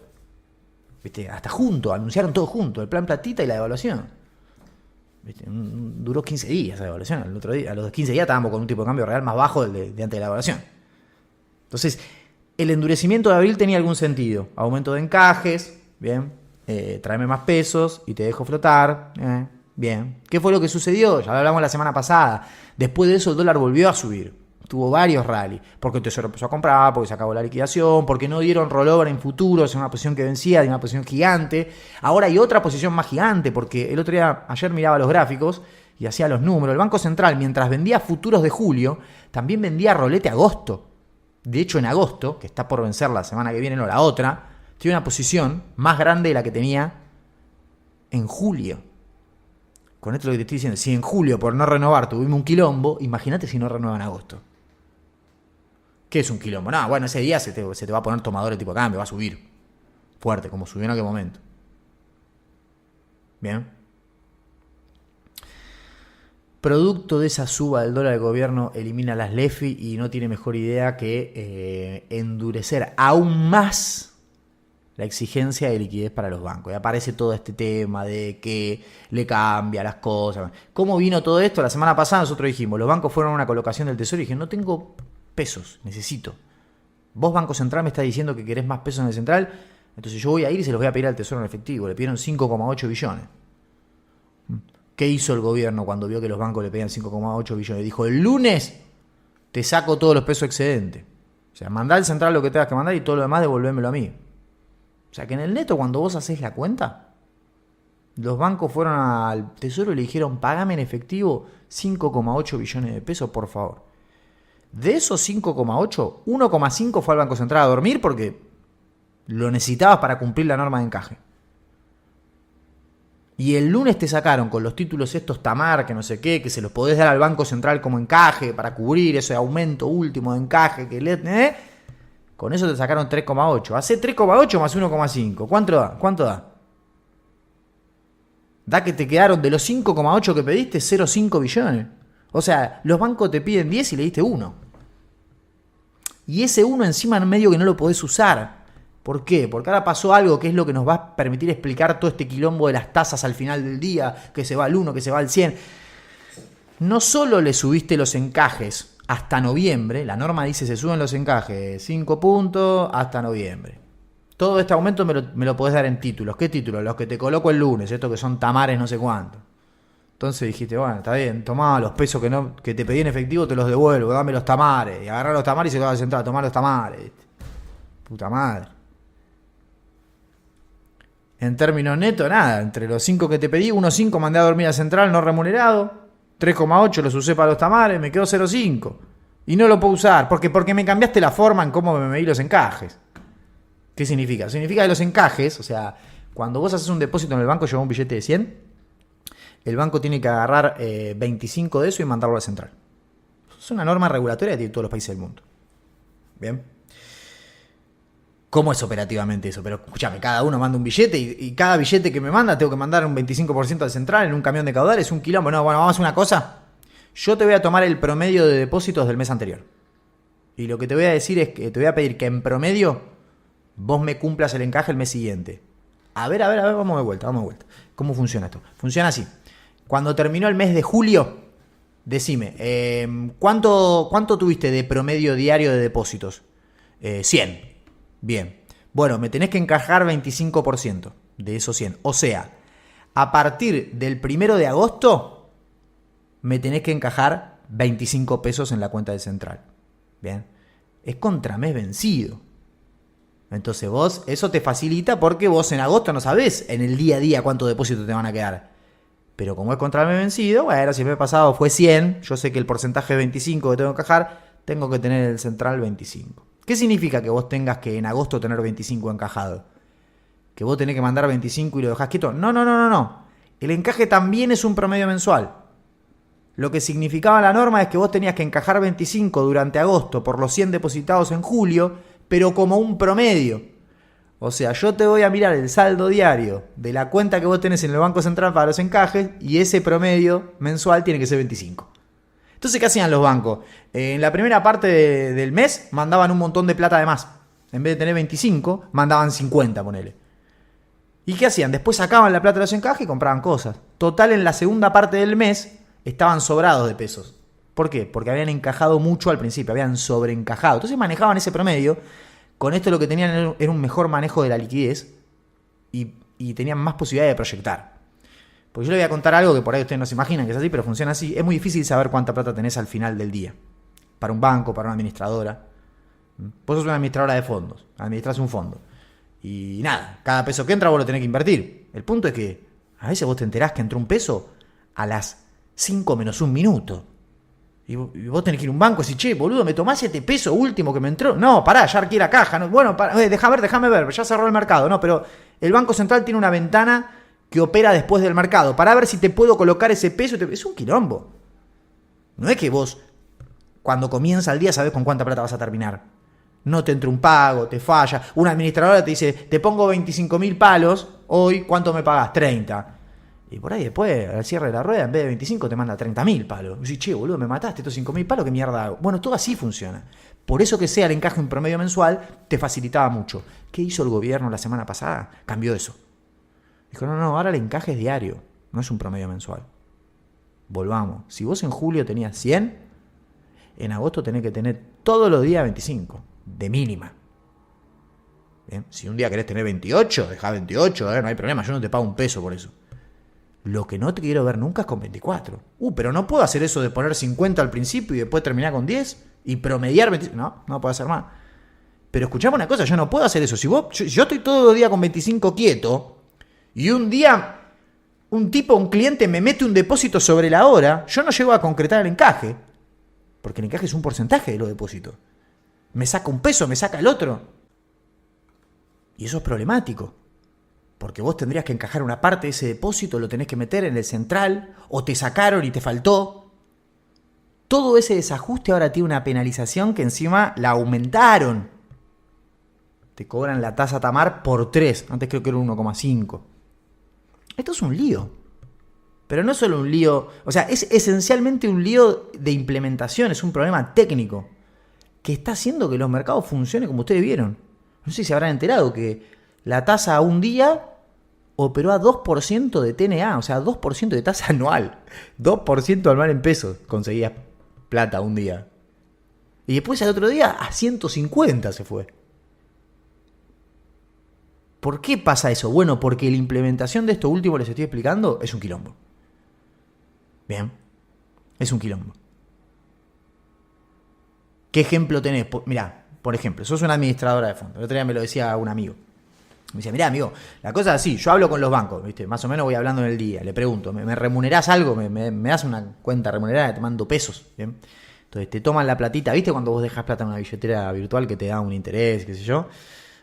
hasta juntos, anunciaron todo junto, el plan platita y la devaluación. Duró 15 días esa devaluación. El otro día, a los 15 días estábamos con un tipo de cambio real más bajo del de antes de la devaluación. Entonces, el endurecimiento de abril tenía algún sentido. Aumento de encajes, bien. Tráeme más pesos y te dejo flotar, bien. ¿Qué fue lo que sucedió? Ya lo hablamos la semana pasada. Después de eso el dólar volvió a subir. Tuvo varios rallies. Porque el Tesoro empezó a comprar, porque se acabó la liquidación, porque no dieron rollover en futuros en una posición que vencía, de una posición gigante. Ahora hay otra posición más gigante, porque el otro día, ayer miraba los gráficos y hacía los números. El Banco Central, mientras vendía futuros de julio, también vendía rolete agosto. De hecho, en agosto, que está por vencer la semana que viene, no la otra, tiene una posición más grande de la que tenía en julio. Con esto lo que te estoy diciendo, si en julio por no renovar tuvimos un quilombo, imagínate si no renueva en agosto. ¿Qué es un quilombo? No, bueno, ese día se te va a poner tomador de tipo de cambio, va a subir fuerte, como subió en aquel momento. Bien. Producto de esa suba del dólar, el gobierno elimina las LEFI y no tiene mejor idea que endurecer aún más la exigencia de liquidez para los bancos. Y aparece todo este tema de que le cambia las cosas. ¿Cómo vino todo esto? La semana pasada nosotros dijimos, los bancos fueron a una colocación del Tesoro y dije, no tengo pesos, necesito. Vos, Banco Central, me estás diciendo que querés más pesos en el Central, entonces yo voy a ir y se los voy a pedir al Tesoro en efectivo. Le pidieron 5,8 billones. ¿Qué hizo el gobierno cuando vio que los bancos le pedían 5,8 billones? Dijo, el lunes te saco todos los pesos excedentes. O sea, mandá al Central lo que tengas que mandar y todo lo demás devolvémelo a mí. O sea, que en el neto, cuando vos hacés la cuenta, los bancos fueron al Tesoro y le dijeron, pagame en efectivo 5,8 billones de pesos, por favor. De esos 5,8, 1,5 fue al Banco Central a dormir porque lo necesitabas para cumplir la norma de encaje. Y el lunes te sacaron con los títulos estos Tamar, que no sé qué, que se los podés dar al Banco Central como encaje para cubrir ese aumento último de encaje que con eso te sacaron 3,8. Hace 3,8 más 1,5. ¿Cuánto da? Da que te quedaron de los 5,8 que pediste 0,5 billones. O sea, los bancos te piden 10 y le diste 1. Y ese 1 encima en medio que no lo podés usar. ¿Por qué? Porque ahora pasó algo que es lo que nos va a permitir explicar todo este quilombo de las tasas al final del día, que se va al 1, que se va al 100. No solo le subiste los encajes hasta noviembre, la norma dice se suben los encajes 5 puntos hasta noviembre. Todo este aumento me lo podés dar en títulos. ¿Qué títulos? Los que te coloco el lunes, estos que son tamares no sé cuánto. Entonces dijiste, bueno, está bien, tomá los pesos que te pedí en efectivo, te los devuelvo, dame los tamares. Y agarrá los tamares y se te va a sentar, tomá los tamares. ¿Viste? Puta madre. En términos netos, nada, entre los 5 que te pedí, 1,5 mandé a dormir a Central no remunerado, 3,8 los usé para los tamares, me quedó 0,5. Y no lo puedo usar, porque me cambiaste la forma en cómo me medí los encajes. ¿Qué significa? Significa que los encajes, o sea, cuando vos haces un depósito en el banco, llevas un billete de 100, el banco tiene que agarrar 25 de eso y mandarlo a Central. Es una norma regulatoria que tienen todos los países del mundo. Bien. ¿Cómo es operativamente eso? Pero escúchame, cada uno manda un billete y cada billete que me manda tengo que mandar un 25% al Central en un camión de caudales, un quilombo. No, bueno, vamos a hacer una cosa. Yo te voy a tomar el promedio de depósitos del mes anterior. Y lo que te voy a decir es que te voy a pedir que en promedio vos me cumplas el encaje el mes siguiente. A ver, vamos de vuelta. ¿Cómo funciona esto? Funciona así. Cuando terminó el mes de julio, decime, ¿cuánto tuviste de promedio diario de depósitos? 100. Bien. Bueno, me tenés que encajar 25% de esos 100. O sea, a partir del 1 de agosto, me tenés que encajar 25 pesos en la cuenta de Central. Bien. Es contramés vencido. Entonces vos, eso te facilita porque vos en agosto no sabés en el día a día cuántos depósitos te van a quedar. Pero como es contramés vencido, bueno, si el mes pasado fue 100, yo sé que el porcentaje de 25 que tengo que encajar, tengo que tener el Central 25. ¿Qué significa que vos tengas que en agosto tener 25 encajado? ¿Que vos tenés que mandar 25 y lo dejás quieto? No. El encaje también es un promedio mensual. Lo que significaba la norma es que vos tenías que encajar 25 durante agosto por los 100 depositados en julio, pero como un promedio. O sea, yo te voy a mirar el saldo diario de la cuenta que vos tenés en el Banco Central para los encajes y ese promedio mensual tiene que ser 25. Entonces, ¿qué hacían los bancos? En la primera parte del mes mandaban un montón de plata de más. En vez de tener 25, mandaban 50, ponele. ¿Y qué hacían? Después sacaban la plata de los encajes y compraban cosas. Total, en la segunda parte del mes estaban sobrados de pesos. ¿Por qué? Porque habían encajado mucho al principio, habían sobreencajado. Entonces manejaban ese promedio. Con esto lo que tenían era un mejor manejo de la liquidez y tenían más posibilidad de proyectar. Porque yo le voy a contar algo que por ahí ustedes no se imaginan que es así, pero funciona así. Es muy difícil saber cuánta plata tenés al final del día. Para un banco, para una administradora. Vos sos una administradora de fondos, administrás un fondo. Y nada, cada peso que entra vos lo tenés que invertir. El punto es que a veces vos te enterás que entró un peso a las 5 menos un minuto. Y vos tenés que ir a un banco y decir, che, boludo, ¿me tomás este peso último que me entró? No, pará, ya arqué la caja. No, bueno, déjame ver, ya cerró el mercado. No, pero el Banco Central tiene una ventana que opera después del mercado para ver si te puedo colocar ese peso. Es un quilombo. No es que vos, cuando comienza el día, sabés con cuánta plata vas a terminar. No te entra un pago, te falla. Una administradora te dice, te pongo 25.000 palos, hoy, ¿cuánto me pagás? 30. Y por ahí después, al cierre de la rueda, en vez de 25 te manda 30.000 palos. Y decís, che, boludo, me mataste estos 5.000 palos, ¿qué mierda hago? Bueno, todo así funciona. Por eso que sea el encaje en promedio mensual, te facilitaba mucho. ¿Qué hizo el gobierno la semana pasada? Cambió eso. Dijo, no, ahora el encaje es diario, no es un promedio mensual. Volvamos. Si vos en julio tenías 100, en agosto tenés que tener todos los días 25, de mínima. ¿Bien? Si un día querés tener 28, dejá 28, no hay problema, yo no te pago un peso por eso. Lo que no te quiero ver nunca es con 24. Pero no puedo hacer eso de poner 50 al principio y después terminar con 10 y promediar 25. No puedo hacer más. Pero escuchame una cosa, yo no puedo hacer eso. Si yo estoy todo el día con 25 quieto y un día un cliente me mete un depósito sobre la hora, yo no llego a concretar el encaje. Porque el encaje es un porcentaje de los depósitos. Me saca un peso, me saca el otro. Y eso es problemático. Porque vos tendrías que encajar una parte de ese depósito, lo tenés que meter en el central, o te sacaron y te faltó. Todo ese desajuste ahora tiene una penalización que encima la aumentaron. Te cobran la tasa Tamar por 3, antes creo que era 1,5. Esto es un lío. Pero no es solo un lío, o sea, es esencialmente un lío de implementación, es un problema técnico que está haciendo que los mercados funcionen como ustedes vieron. No sé si se habrán enterado que la tasa a un día operó a 2% de TNA, o sea, 2% de tasa anual. 2% anual en pesos conseguías plata un día. Y después al otro día a 150 se fue. ¿Por qué pasa eso? Bueno, porque la implementación de esto último que les estoy explicando es un quilombo. Bien, es un quilombo. ¿Qué ejemplo tenés? Mirá, por ejemplo, sos una administradora de fondos. El otro día me lo decía un amigo. Me decía, mirá, amigo, la cosa es así, yo hablo con los bancos, ¿viste? Más o menos voy hablando en el día, le pregunto, ¿me remunerás algo? ¿Me das una cuenta remunerada? Te mando pesos, ¿bien? Entonces te toman la platita, ¿viste? Cuando vos dejas plata en una billetera virtual que te da un interés, qué sé yo.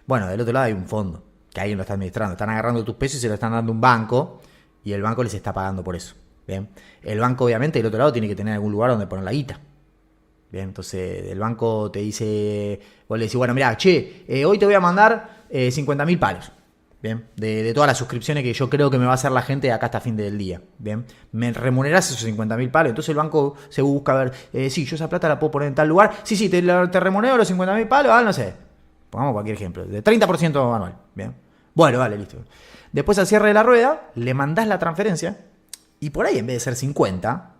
Bueno, del otro lado hay un fondo, que alguien lo está administrando. Están agarrando tus pesos y se lo están dando a un banco, y el banco les está pagando por eso, ¿bien? El banco, obviamente, del otro lado tiene que tener algún lugar donde poner la guita. Bien, entonces el banco te dice, vos le decís, bueno, mirá, hoy te voy a mandar 50.000 palos. Bien, de todas las suscripciones que yo creo que me va a hacer la gente de acá hasta fin del día. Bien, me remunerás esos 50.000 palos. Entonces el banco se busca a ver, sí, yo esa plata la puedo poner en tal lugar. Sí, te remunero los 50.000 palos, no sé. Pongamos cualquier ejemplo, de 30% anual. Bien, bueno, vale, listo. Después al cierre de la rueda, le mandás la transferencia y por ahí en vez de ser 50,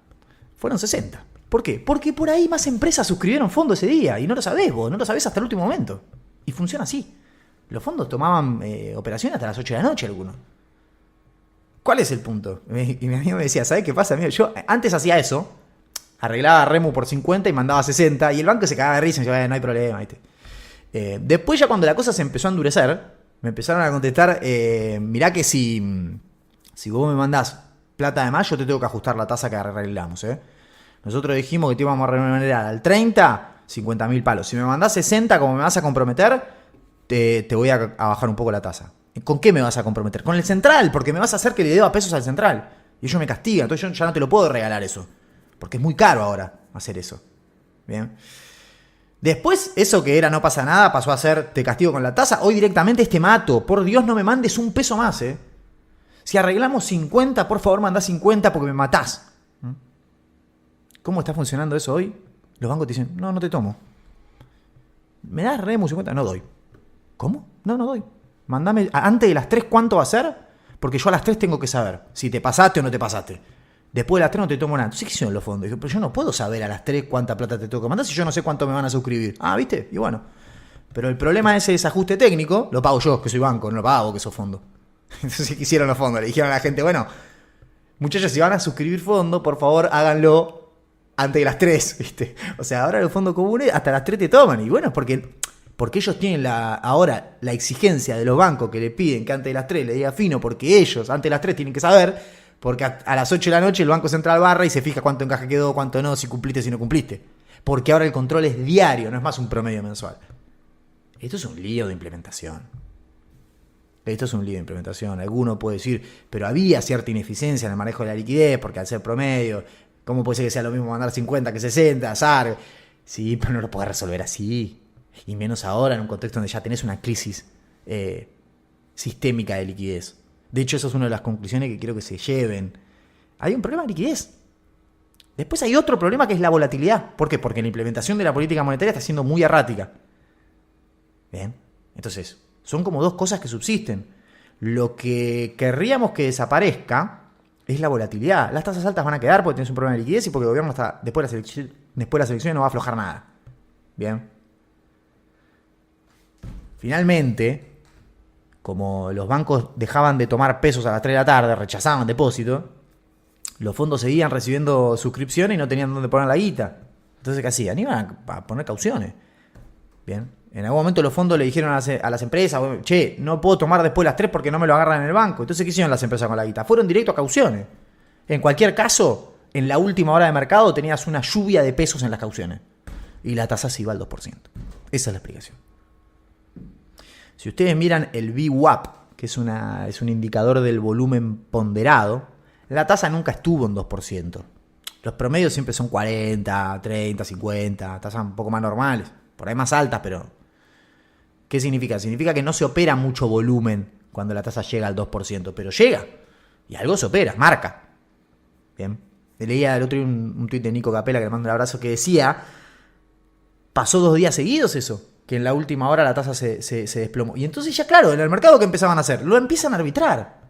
fueron 60. ¿Por qué? Porque por ahí más empresas suscribieron fondos ese día y no lo sabés vos, no lo sabés hasta el último momento. Y funciona así. Los fondos tomaban operaciones hasta las 8 de la noche algunos. ¿Cuál es el punto? Y mi amigo me decía, ¿sabés qué pasa, amigo? Yo antes hacía eso, arreglaba Remu por 50 y mandaba 60 y el banco se cagaba de risa y me decía, no hay problema, ¿viste? Después ya cuando la cosa se empezó a endurecer, me empezaron a contestar, mirá que si vos me mandás plata de más, yo te tengo que ajustar la tasa que arreglamos, Nosotros dijimos que te íbamos a remunerar al 30, 50.000 palos. Si me mandás 60, como me vas a comprometer, te voy a bajar un poco la tasa. ¿Con qué me vas a comprometer? Con el central, porque me vas a hacer que le deba pesos al central. Y ellos me castigan, entonces yo ya no te lo puedo regalar eso. Porque es muy caro ahora hacer eso. Bien. Después, eso que era no pasa nada, pasó a ser te castigo con la tasa. Hoy directamente te mato. Por Dios, no me mandes un peso más, Si arreglamos 50, por favor, mandá 50 porque me matás. ¿Cómo está funcionando eso hoy? Los bancos te dicen, no te tomo. ¿Me das Remu 50? No doy. ¿Cómo? No doy. Mandame, antes de las 3, ¿cuánto va a ser? Porque yo a las 3 tengo que saber si te pasaste o no te pasaste. Después de las 3 no te tomo nada. Entonces, ¿qué hicieron los fondos? Dije, pero yo no puedo saber a las 3 cuánta plata te tengo que mandar si yo no sé cuánto me van a suscribir. Ah, ¿viste? Y bueno. Pero el problema de ese desajuste técnico lo pago yo, que soy banco, no lo pago, que sos fondo. Entonces, ¿qué hicieron los fondos? Le dijeron a la gente, bueno, muchachos, si van a suscribir fondo, por favor, háganlo antes de las 3, ¿viste? O sea, ahora los fondos comunes hasta las 3 te toman. Y bueno, es porque ellos tienen ahora la exigencia de los bancos que le piden que antes de las 3 le diga fino, porque ellos antes de las 3 tienen que saber, porque a las 8 de la noche el Banco Central barra y se fija cuánto encaje quedó, cuánto no, si cumpliste, si no cumpliste. Porque ahora el control es diario, no es más un promedio mensual. Esto es un lío de implementación. Alguno puede decir, pero había cierta ineficiencia en el manejo de la liquidez, porque al ser promedio, ¿cómo puede ser que sea lo mismo mandar 50 que 60, azar? Sí, pero no lo podés resolver así. Y menos ahora en un contexto donde ya tenés una crisis sistémica de liquidez. De hecho, eso es una de las conclusiones que quiero que se lleven. Hay un problema de liquidez. Después hay otro problema que es la volatilidad. ¿Por qué? Porque la implementación de la política monetaria está siendo muy errática. Bien. Entonces, son como dos cosas que subsisten. Lo que querríamos que desaparezca es la volatilidad. Las tasas altas van a quedar porque tenés un problema de liquidez y porque el gobierno está después de las elecciones no va a aflojar nada. Bien. Finalmente, como los bancos dejaban de tomar pesos a las 3 de la tarde, rechazaban depósitos, los fondos seguían recibiendo suscripciones y no tenían dónde poner la guita. Entonces, ¿qué hacían? Iban a poner cauciones. Bien. En algún momento los fondos le dijeron a las empresas, che, no puedo tomar después de las 3 porque no me lo agarran en el banco. Entonces, ¿qué hicieron las empresas con la guita? Fueron directo a cauciones. En cualquier caso, en la última hora de mercado tenías una lluvia de pesos en las cauciones. Y la tasa se iba al 2%. Esa es la explicación. Si ustedes miran el VWAP, que es un indicador del volumen ponderado, la tasa nunca estuvo en 2%. Los promedios siempre son 40, 30, 50, tasas un poco más normales, por ahí más altas, pero ¿qué significa? Significa que no se opera mucho volumen cuando la tasa llega al 2%, pero llega, y algo se opera, marca. Bien. Leía el otro día un tuit de Nico Capela, que le mando un abrazo, que decía, pasó 2 días seguidos eso, que en la última hora la tasa se desplomó. Y entonces ya, claro, en el mercado, ¿qué empezaban a hacer? Lo empiezan a arbitrar.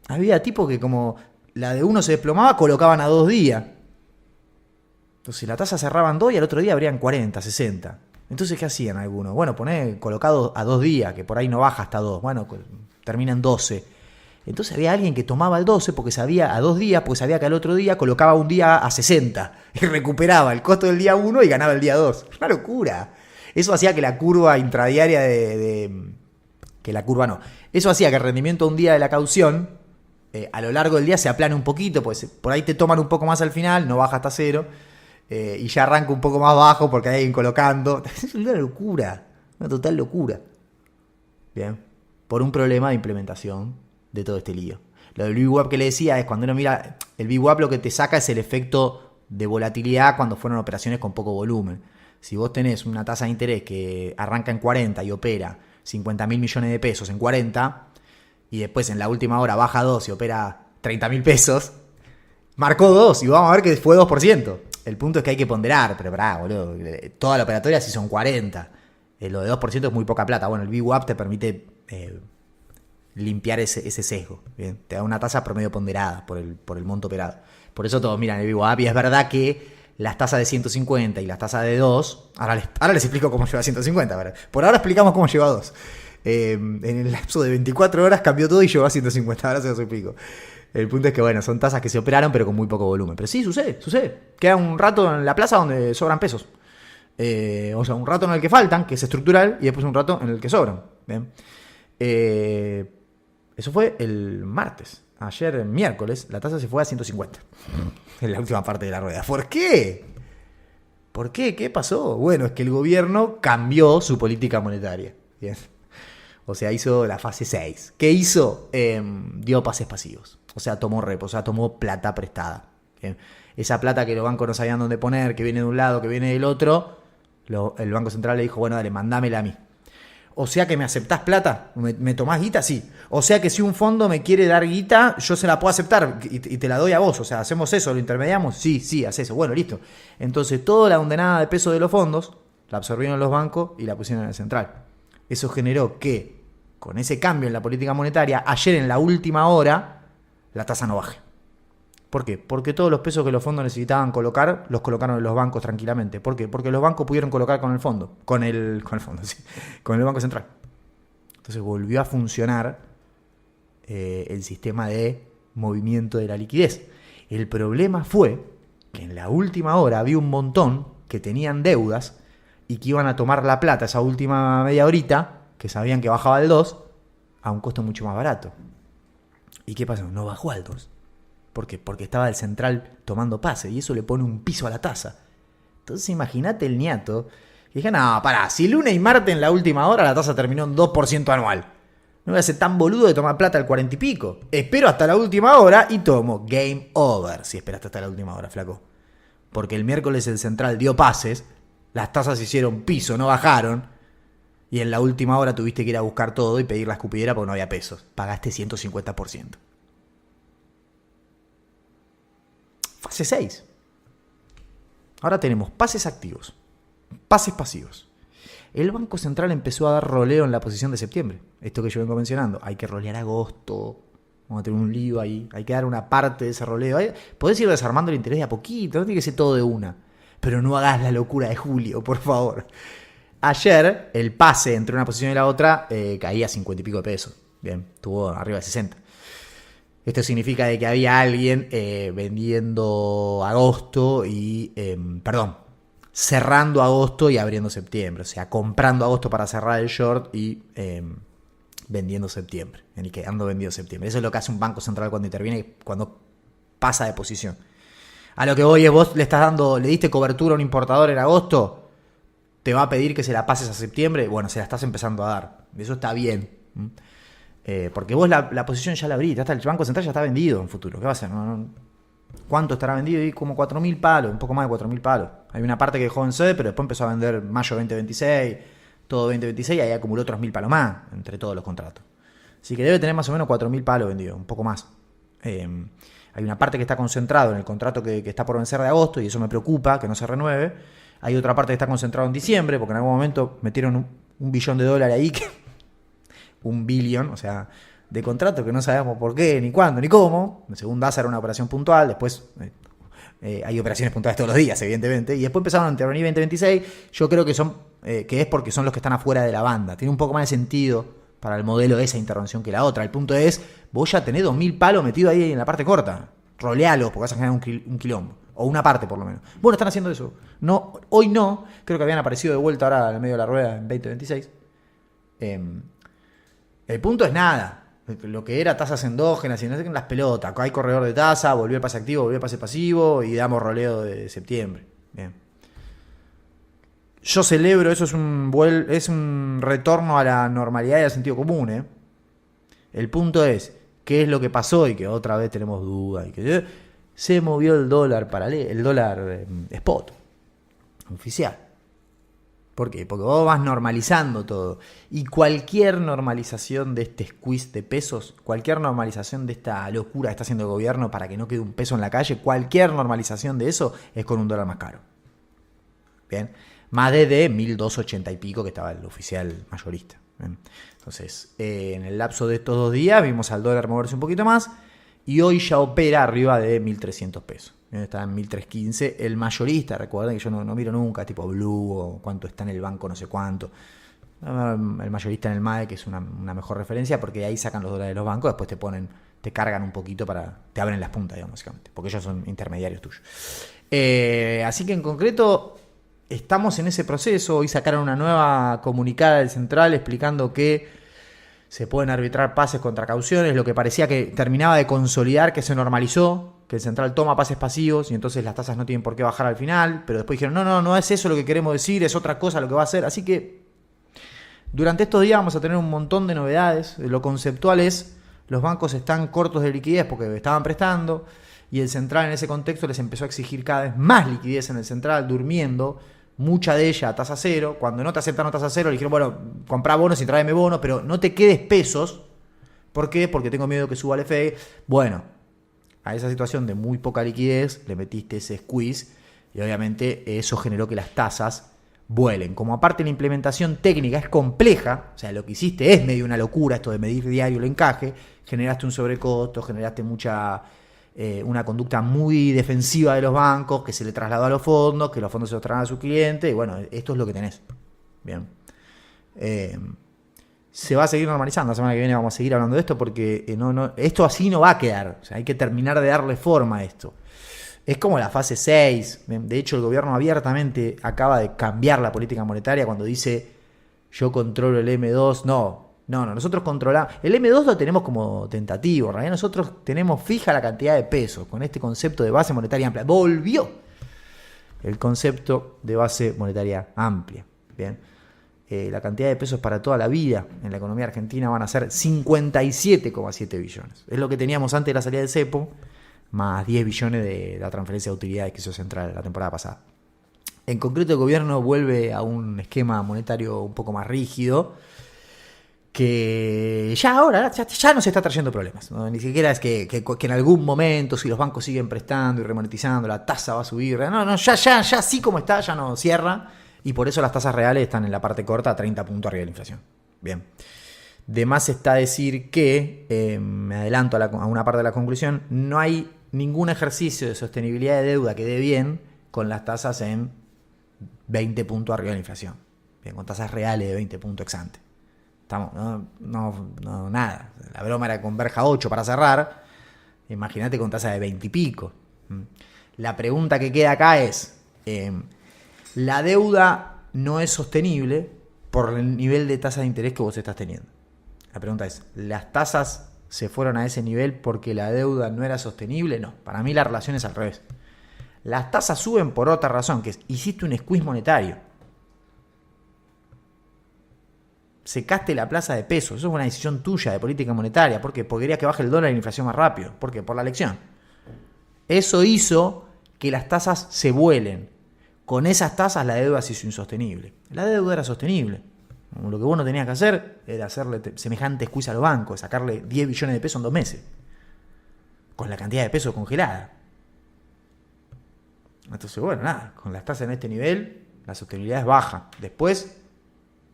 Había tipos que como la de uno se desplomaba, colocaban a 2 días. Entonces la tasa cerraba en 2 y al otro día abrían 40, 60. Entonces, ¿qué hacían algunos? Bueno, poner colocado a 2 días, que por ahí no baja hasta 2. Bueno, termina en 12. Entonces había alguien que tomaba el 12 porque sabía a 2 días, porque sabía que al otro día colocaba un día a 60 y recuperaba el costo del día 1 y ganaba el día 2. Una locura. Eso hacía que la curva intradiaria que la curva no. Eso hacía que el rendimiento un día de la caución a lo largo del día se aplane un poquito, pues por ahí te toman un poco más al final, no baja hasta 0, y ya arranca un poco más bajo porque hay alguien colocando. Es una locura, una total locura. Bien, por un problema de implementación de todo este lío. Lo del VWAP que le decía es cuando uno mira, el VWAP lo que te saca es el efecto de volatilidad cuando fueron operaciones con poco volumen. Si vos tenés una tasa de interés que arranca en 40 y opera 50.000 millones de pesos en 40, y después en la última hora baja 2 y opera 30.000 pesos, marcó 2 y vamos a ver que fue 2%. El punto es que hay que ponderar, pero boludo, toda la operatoria sí son 40. Lo de 2% es muy poca plata. Bueno, el VWAP te permite limpiar ese sesgo. ¿Bien? Te da una tasa promedio ponderada por el monto operado. Por eso todos miran el VWAP y es verdad que las tasas de 150 y las tasas de 2, ahora les explico cómo lleva a 150. ¿Verdad? Por ahora explicamos cómo lleva a 2. En el lapso de 24 horas cambió todo y llegó a 150. Ahora se los explico. El punto es que, bueno, son tasas que se operaron pero con muy poco volumen. Pero sí, sucede. Queda un rato en la plaza donde sobran pesos. O sea, un rato en el que faltan, que es estructural, y después un rato en el que sobran. ¿Bien? Eso fue el martes. Ayer, miércoles, la tasa se fue a 150. En la última parte de la rueda. ¿Por qué? ¿Por qué? ¿Qué pasó? Bueno, es que el gobierno cambió su política monetaria. Bien. O sea, hizo la fase 6. ¿Qué hizo? Dio pases pasivos. O sea, tomó repo, o sea, tomó plata prestada. ¿Bien? Esa plata que los bancos no sabían dónde poner, que viene de un lado, que viene del otro, el Banco Central le dijo, bueno, dale, mandámela a mí. O sea que me aceptás plata, ¿me tomás guita? Sí. O sea que si un fondo me quiere dar guita, yo se la puedo aceptar y te la doy a vos. O sea, ¿hacemos eso? ¿Lo intermediamos? Sí, haces eso. Bueno, listo. Entonces, toda la condenada de peso de los fondos la absorbieron los bancos y la pusieron en el central. Eso generó que, con ese cambio en la política monetaria, ayer en la última hora, la tasa no baje. ¿Por qué? Porque todos los pesos que los fondos necesitaban colocar, los colocaron en los bancos tranquilamente. ¿Por qué? Porque los bancos pudieron colocar con el fondo. Con el fondo, sí. Con el Banco Central. Entonces volvió a funcionar el sistema de movimiento de la liquidez. El problema fue que en la última hora había un montón que tenían deudas y que iban a tomar la plata esa última media horita, que sabían que bajaba al 2, a un costo mucho más barato. ¿Y qué pasó? No bajó al 2. ¿Por qué? Porque estaba el central tomando pase y eso le pone un piso a la tasa. Entonces imagínate el niato. Y dije, no, pará, si lunes y martes en la última hora la tasa terminó en 2% anual. No voy a ser tan boludo de tomar plata al 40 y pico. Espero hasta la última hora y tomo game over. Si esperaste hasta la última hora, flaco. Porque el miércoles el central dio pases, las tasas hicieron piso, no bajaron. Y en la última hora tuviste que ir a buscar todo y pedir la escupidera porque no había pesos. Pagaste 150%. Fase 6. Ahora tenemos pases activos, pases pasivos. El Banco Central empezó a dar roleo en la posición de septiembre. Esto que yo vengo mencionando. Hay que rolear agosto. Vamos a tener un lío ahí. Hay que dar una parte de ese roleo. Podés ir desarmando el interés de a poquito. No tiene que ser todo de una. Pero no hagas la locura de julio, por favor. Ayer, el pase entre una posición y la otra caía a 50 y pico de pesos. Bien, estuvo arriba de 60. Esto significa de que había alguien vendiendo agosto y... cerrando agosto y abriendo septiembre. O sea, comprando agosto para cerrar el short y vendiendo septiembre. Y quedando vendido septiembre. Eso es lo que hace un banco central cuando interviene y cuando pasa de posición. A lo que voy es, vos le diste cobertura a un importador en agosto, te va a pedir que se la pases a septiembre. Bueno, se la estás empezando a dar. Eso está bien. Porque vos la posición ya la abriste. Hasta el Banco Central ya está vendido en futuro. ¿Qué va a hacer? ¿Cuánto estará vendido? Y como 4.000 palos, un poco más de 4.000 palos. Hay una parte que dejó en sede, pero después empezó a vender mayo 2026, todo 2026, y ahí acumuló otros 1.000 palos más entre todos los contratos. Así que debe tener más o menos 4.000 palos vendidos, un poco más. Hay una parte que está concentrado en el contrato que está por vencer de agosto, y eso me preocupa, que no se renueve. Hay otra parte que está concentrado en diciembre, porque en algún momento metieron $1 billón ahí, $1 billón, o sea, de contrato que no sabemos por qué, ni cuándo, ni cómo. Según DASA era una operación puntual, después Hay operaciones puntuales todos los días, evidentemente. Y después empezaron a intervenir 2026. Yo creo que que es porque son los que están afuera de la banda. Tiene un poco más de sentido para el modelo de esa intervención que la otra. El punto es, vos ya tenés 2.000 palos metidos ahí en la parte corta. Rolealos, porque vas a generar un quilombo. O una parte, por lo menos. Bueno, están haciendo eso. No, hoy no. Creo que habían aparecido de vuelta ahora en el medio de la rueda en 2026. El punto es nada. Lo que era tasas endógenas y no sé qué, las pelotas. Acá hay corredor de tasa, volvió el pase activo, volvió el pase pasivo y damos roleo de septiembre. Bien. Yo celebro, eso es un retorno a la normalidad y al sentido común. El punto es, ¿qué es lo que pasó? Y que otra vez tenemos dudas. Y que se movió el dólar paralelo, el dólar spot, oficial. ¿Por qué? Porque vos vas normalizando todo. Y cualquier normalización de este squeeze de pesos, cualquier normalización de esta locura que está haciendo el gobierno para que no quede un peso en la calle, cualquier normalización de eso es con un dólar más caro. Bien. Más de 1.280 y pico que estaba el oficial mayorista. Bien. Entonces, en el lapso de estos 2 días vimos al dólar moverse un poquito más y hoy ya opera arriba de 1.300 pesos. Está en 1.315. El mayorista, recuerden que yo no miro nunca, tipo Blue o cuánto está en el banco, no sé cuánto. El mayorista en el MAE, que es una mejor referencia, porque ahí sacan los dólares de los bancos, después te cargan un poquito te abren las puntas, digamos, básicamente, porque ellos son intermediarios tuyos. Así que en concreto, estamos en ese proceso. Hoy sacaron una nueva comunicada del Central explicando que se pueden arbitrar pases contra cauciones, lo que parecía que terminaba de consolidar, que se normalizó, que el Central toma pases pasivos y entonces las tasas no tienen por qué bajar al final, pero después dijeron, no es eso lo que queremos decir, es otra cosa lo que va a hacer. Así que durante estos días vamos a tener un montón de novedades. Lo conceptual es, los bancos están cortos de liquidez porque estaban prestando y el Central en ese contexto les empezó a exigir cada vez más liquidez en el Central, durmiendo, mucha de ella a tasa cero. Cuando no te aceptaron a tasa cero, le dijeron, bueno, comprá bonos y tráeme bonos, pero no te quedes pesos. ¿Por qué? Porque tengo miedo que suba el FE. Bueno, a esa situación de muy poca liquidez le metiste ese squeeze y obviamente eso generó que las tasas vuelen. Como aparte la implementación técnica es compleja, o sea, lo que hiciste es medio una locura, esto de medir diario el encaje, generaste un sobrecosto, generaste una conducta muy defensiva de los bancos, que se le trasladó a los fondos, que los fondos se los trasladan a su cliente, y bueno, esto es lo que tenés. Bien. Se va a seguir normalizando, la semana que viene vamos a seguir hablando de esto, porque esto así no va a quedar, o sea, hay que terminar de darle forma a esto. Es como la fase 6, de hecho el gobierno abiertamente acaba de cambiar la política monetaria cuando dice yo controlo el M2, no, nosotros controlamos. El M2 lo tenemos como tentativo, en realidad nosotros tenemos fija la cantidad de pesos con este concepto de base monetaria amplia. Volvió el concepto de base monetaria amplia. Bien, la cantidad de pesos para toda la vida en la economía argentina van a ser 57,7 billones. Es lo que teníamos antes de la salida del cepo, más 10 billones de la transferencia de utilidades que hizo Central la temporada pasada. En concreto, el gobierno vuelve a un esquema monetario un poco más rígido, que ya ahora ya nos está trayendo problemas, ¿no? Ni siquiera es que en algún momento, si los bancos siguen prestando y remonetizando, la tasa va a subir. No, ya así como está, ya no cierra, y por eso las tasas reales están en la parte corta a 30 puntos arriba de la inflación. Bien. De más está decir que, me adelanto a una parte de la conclusión, no hay ningún ejercicio de sostenibilidad de deuda que dé bien con las tasas en 20 puntos arriba de la inflación. Bien, con tasas reales de 20 puntos ex ante. Estamos, nada. La broma era con verja 8 para cerrar. Imagínate con tasa de 20 y pico. La pregunta que queda acá es, la deuda no es sostenible por el nivel de tasa de interés que vos estás teniendo. La pregunta es, ¿las tasas se fueron a ese nivel porque la deuda no era sostenible? No, para mí la relación es al revés. Las tasas suben por otra razón, que es, hiciste un squeeze monetario. Secaste la plaza de pesos. Eso es una decisión tuya de política monetaria. ¿Por qué? Porque querías que baje el dólar y la inflación más rápido. ¿Por qué? Por la elección. Eso hizo que las tasas se vuelen. Con esas tasas la deuda se hizo insostenible. La deuda era sostenible. Lo que vos no tenías que hacer era hacerle semejante squeeze a los bancos, sacarle 10 billones de pesos en 2 meses. Con la cantidad de pesos congelada. Entonces, bueno, nada, con las tasas en este nivel, la sostenibilidad es baja. Después,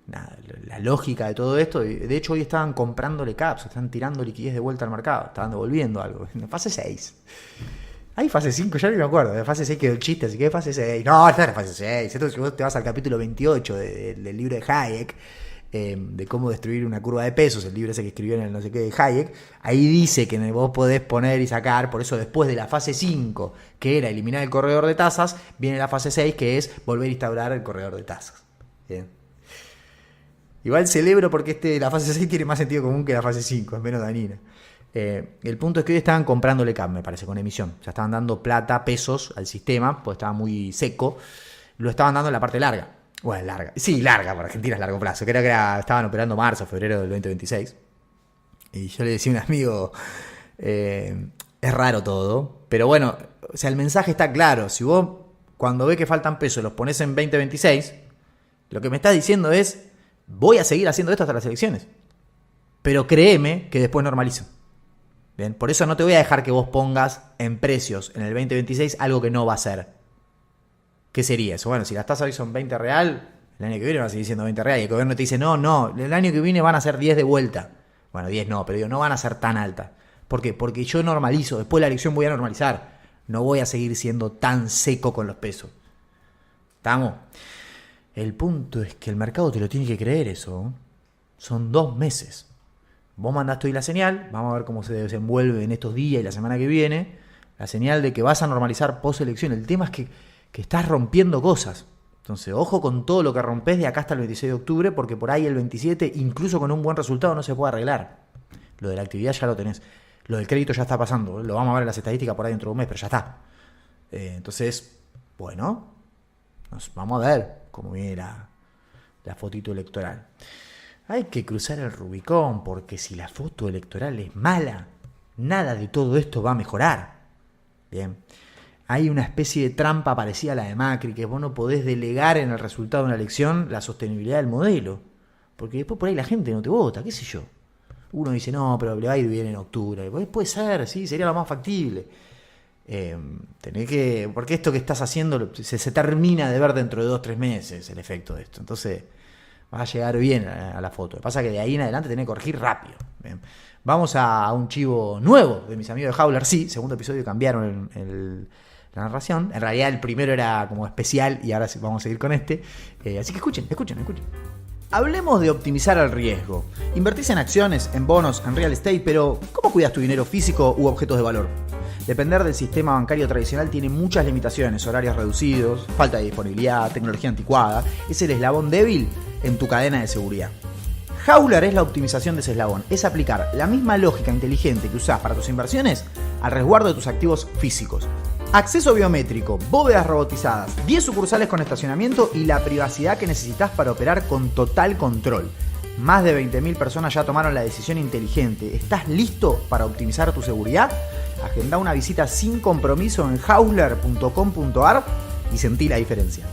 nada, la lógica de todo esto, de hecho hoy estaban comprándole caps, están tirando liquidez de vuelta al mercado, estaban devolviendo algo. En la fase 6. Hay fase 5, ya ni me acuerdo. De fase 6 quedó el chiste, así que es fase 6. No, esta es la fase 6. Entonces, si vos te vas al capítulo 28 del libro de Hayek, de cómo destruir una curva de pesos, el libro ese que escribió en el no sé qué de Hayek, ahí dice que vos podés poner y sacar, por eso después de la fase 5, que era eliminar el corredor de tasas, viene la fase 6, que es volver a instaurar el corredor de tasas. Bien. Igual celebro porque la fase 6 tiene más sentido común que la fase 5, es menos dañina. El punto es que hoy estaban comprándole CAP, me parece, con emisión. O sea, estaban dando plata, pesos al sistema, pues estaba muy seco. Lo estaban dando en la parte larga. Bueno, larga. Sí, larga, para Argentina es largo plazo. Creo que estaban operando marzo, febrero del 2026. Y yo le decía a un amigo, es raro todo. Pero bueno, o sea, el mensaje está claro. Si vos, cuando ves que faltan pesos, los pones en 2026, lo que me estás diciendo es, voy a seguir haciendo esto hasta las elecciones. Pero créeme que después normalizo. Bien, por eso no te voy a dejar que vos pongas en precios en el 2026 algo que no va a ser. ¿Qué sería eso? Bueno, si las tasas hoy son 20 real, el año que viene van a seguir siendo 20 real. Y el gobierno te dice, no, el año que viene van a ser 10 de vuelta. Bueno, 10 no, pero digo, no van a ser tan altas. ¿Por qué? Porque yo normalizo. Después de la elección voy a normalizar. No voy a seguir siendo tan seco con los pesos. ¿Estamos? El punto es que el mercado te lo tiene que creer eso. Son 2 meses. Vos mandaste hoy la señal, vamos a ver cómo se desenvuelve en estos días y la semana que viene, la señal de que vas a normalizar post-elección. El tema es que estás rompiendo cosas. Entonces, ojo con todo lo que rompes de acá hasta el 26 de octubre, porque por ahí el 27, incluso con un buen resultado, no se puede arreglar. Lo de la actividad ya lo tenés. Lo del crédito ya está pasando. Lo vamos a ver en las estadísticas por ahí dentro de un mes, pero ya está. Entonces, bueno, vamos a ver cómo viene la fotito electoral. Hay que cruzar el Rubicón, porque si la foto electoral es mala, nada de todo esto va a mejorar. Bien. Hay una especie de trampa parecida a la de Macri, que vos no podés delegar en el resultado de una elección la sostenibilidad del modelo. Porque después por ahí la gente no te vota, qué sé yo. Uno dice, no, pero le va a ir bien en octubre. Puede ser, sí, sería lo más factible. Porque esto que estás haciendo se termina de ver dentro de 2-3 meses el efecto de esto. Entonces vas a llegar bien a la foto. Lo que pasa es que de ahí en adelante tenés que corregir rápido. Bien. Vamos a un chivo nuevo de mis amigos de Howler. Sí, segundo episodio cambiaron la narración. En realidad el primero era como especial y ahora vamos a seguir con este. Así que escuchen. Hablemos de optimizar el riesgo. Invertís en acciones, en bonos, en real estate, pero ¿cómo cuidas tu dinero físico u objetos de valor? Depender del sistema bancario tradicional tiene muchas limitaciones, horarios reducidos, falta de disponibilidad, tecnología anticuada. Es el eslabón débil en tu cadena de seguridad. Howler es la optimización de ese eslabón. Es aplicar la misma lógica inteligente que usás para tus inversiones al resguardo de tus activos físicos. Acceso biométrico, bóvedas robotizadas, 10 sucursales con estacionamiento y la privacidad que necesitas para operar con total control. Más de 20.000 personas ya tomaron la decisión inteligente. ¿Estás listo para optimizar tu seguridad? Agenda una visita sin compromiso en howler.com.ar y sentí la diferencia.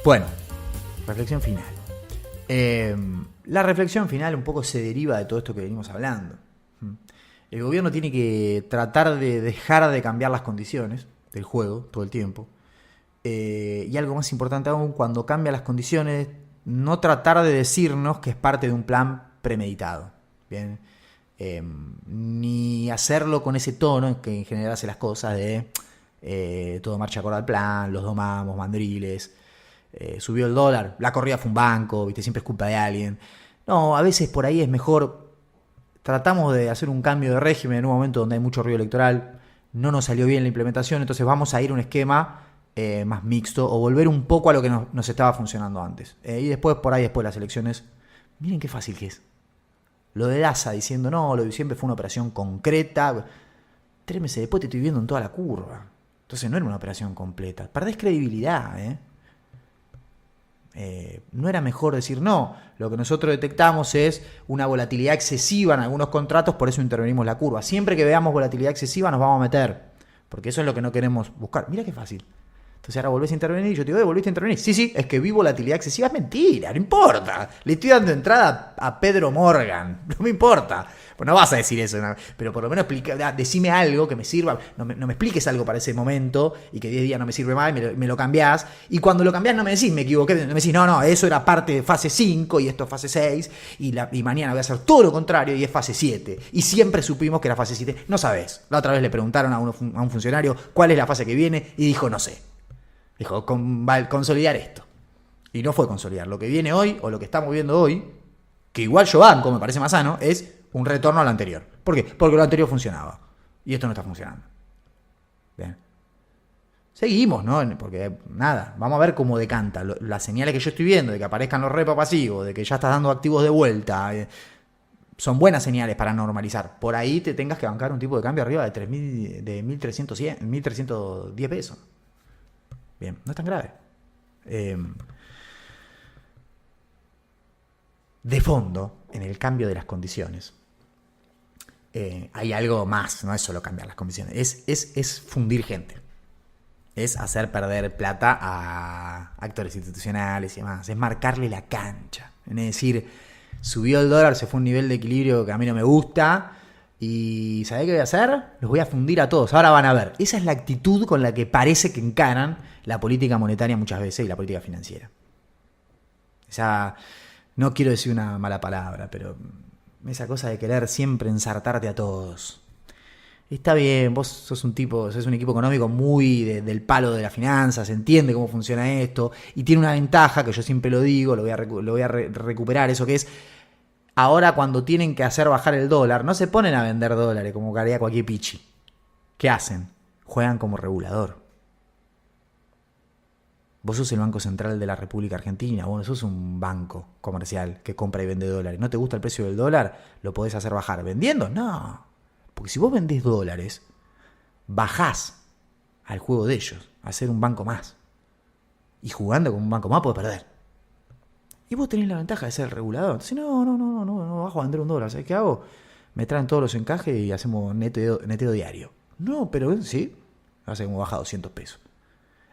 Bueno, reflexión final. La reflexión final un poco se deriva de todo esto que venimos hablando. El gobierno tiene que tratar de dejar de cambiar las condiciones del juego todo el tiempo. Y algo más importante aún, cuando cambia las condiciones, no tratar de decirnos que es parte de un plan premeditado. Bien. Ni hacerlo con ese tono que en general hace las cosas de todo marcha acorde al plan, los domamos, mandriles, subió el dólar, la corrida fue un banco, ¿viste? Siempre es culpa de alguien. No, a veces por ahí es mejor. Tratamos de hacer un cambio de régimen en un momento donde hay mucho ruido electoral, no nos salió bien la implementación, entonces vamos a ir a un esquema más mixto o volver un poco a lo que nos estaba funcionando antes. Y después, después de las elecciones, miren qué fácil que es. Lo de Daza diciendo, no, lo de diciembre fue una operación concreta. 3 meses después te estoy viendo en toda la curva. Entonces no era una operación completa. Perdés credibilidad, no era mejor decir no, lo que nosotros detectamos es una volatilidad excesiva en algunos contratos, por eso intervenimos la curva. Siempre que veamos volatilidad excesiva nos vamos a meter, porque eso es lo que no queremos buscar. Mira qué fácil. Entonces ahora volvés a intervenir y yo te digo, volviste a intervenir. Sí, es que vi volatilidad excesiva. Es mentira, no importa. Le estoy dando entrada a Pedro Morgan. No me importa. Pues no vas a decir eso, ¿no? Pero por lo menos decime algo que me sirva. No me expliques algo para ese momento y que 10 días no me sirve más y me lo cambiás. Y cuando lo cambiás no me decís, me equivoqué. Me decís, no, eso era parte de fase 5 y esto es fase 6. Y mañana voy a hacer todo lo contrario y es fase 7. Y siempre supimos que era fase 7. No sabés. La otra vez le preguntaron a un funcionario cuál es la fase que viene y dijo, no sé. Dijo, consolidar esto. Y no fue consolidar. Lo que viene hoy, o lo que estamos viendo hoy, que igual yo banco, me parece más sano, es un retorno al anterior. ¿Por qué? Porque lo anterior funcionaba. Y esto no está funcionando. Bien. Seguimos, ¿no? Porque, nada, vamos a ver cómo decanta. Las señales que yo estoy viendo, de que aparezcan los repo pasivos, de que ya estás dando activos de vuelta, son buenas señales para normalizar. Por ahí te tengas que bancar un tipo de cambio arriba de 3.000, de 1.310 pesos. Bien, no es tan grave. De fondo, en el cambio de las condiciones, hay algo más, no es solo cambiar las condiciones, es fundir gente. Es hacer perder plata a actores institucionales y demás. Es marcarle la cancha. Es decir, subió el dólar, se fue a un nivel de equilibrio que a mí no me gusta. Y ¿sabés qué voy a hacer? Los voy a fundir a todos. Ahora van a ver. Esa es la actitud con la que parece que encaran la política monetaria muchas veces y la política financiera. No quiero decir una mala palabra, pero esa cosa de querer siempre ensartarte a todos. Está bien, vos sos un equipo económico muy del palo de las finanzas, entiende cómo funciona esto y tiene una ventaja que yo siempre lo digo, lo voy a recuperar, eso que es, ahora cuando tienen que hacer bajar el dólar, no se ponen a vender dólares como haría cualquier pichi. ¿Qué hacen? Juegan como regulador. Vos sos el Banco Central de la República Argentina, vos no sos un banco comercial que compra y vende dólares. ¿No te gusta el precio del dólar? ¿Lo podés hacer bajar? ¿Vendiendo? No. Porque si vos vendés dólares, bajás al juego de ellos, a ser un banco más. Y jugando con un banco más podés perder. Y vos tenés la ventaja de ser el regulador. Entonces, no bajo a vender un dólar. ¿Sabés qué hago? Me traen todos los encajes y hacemos neteo diario. No, pero sí, hace como baja 200 pesos.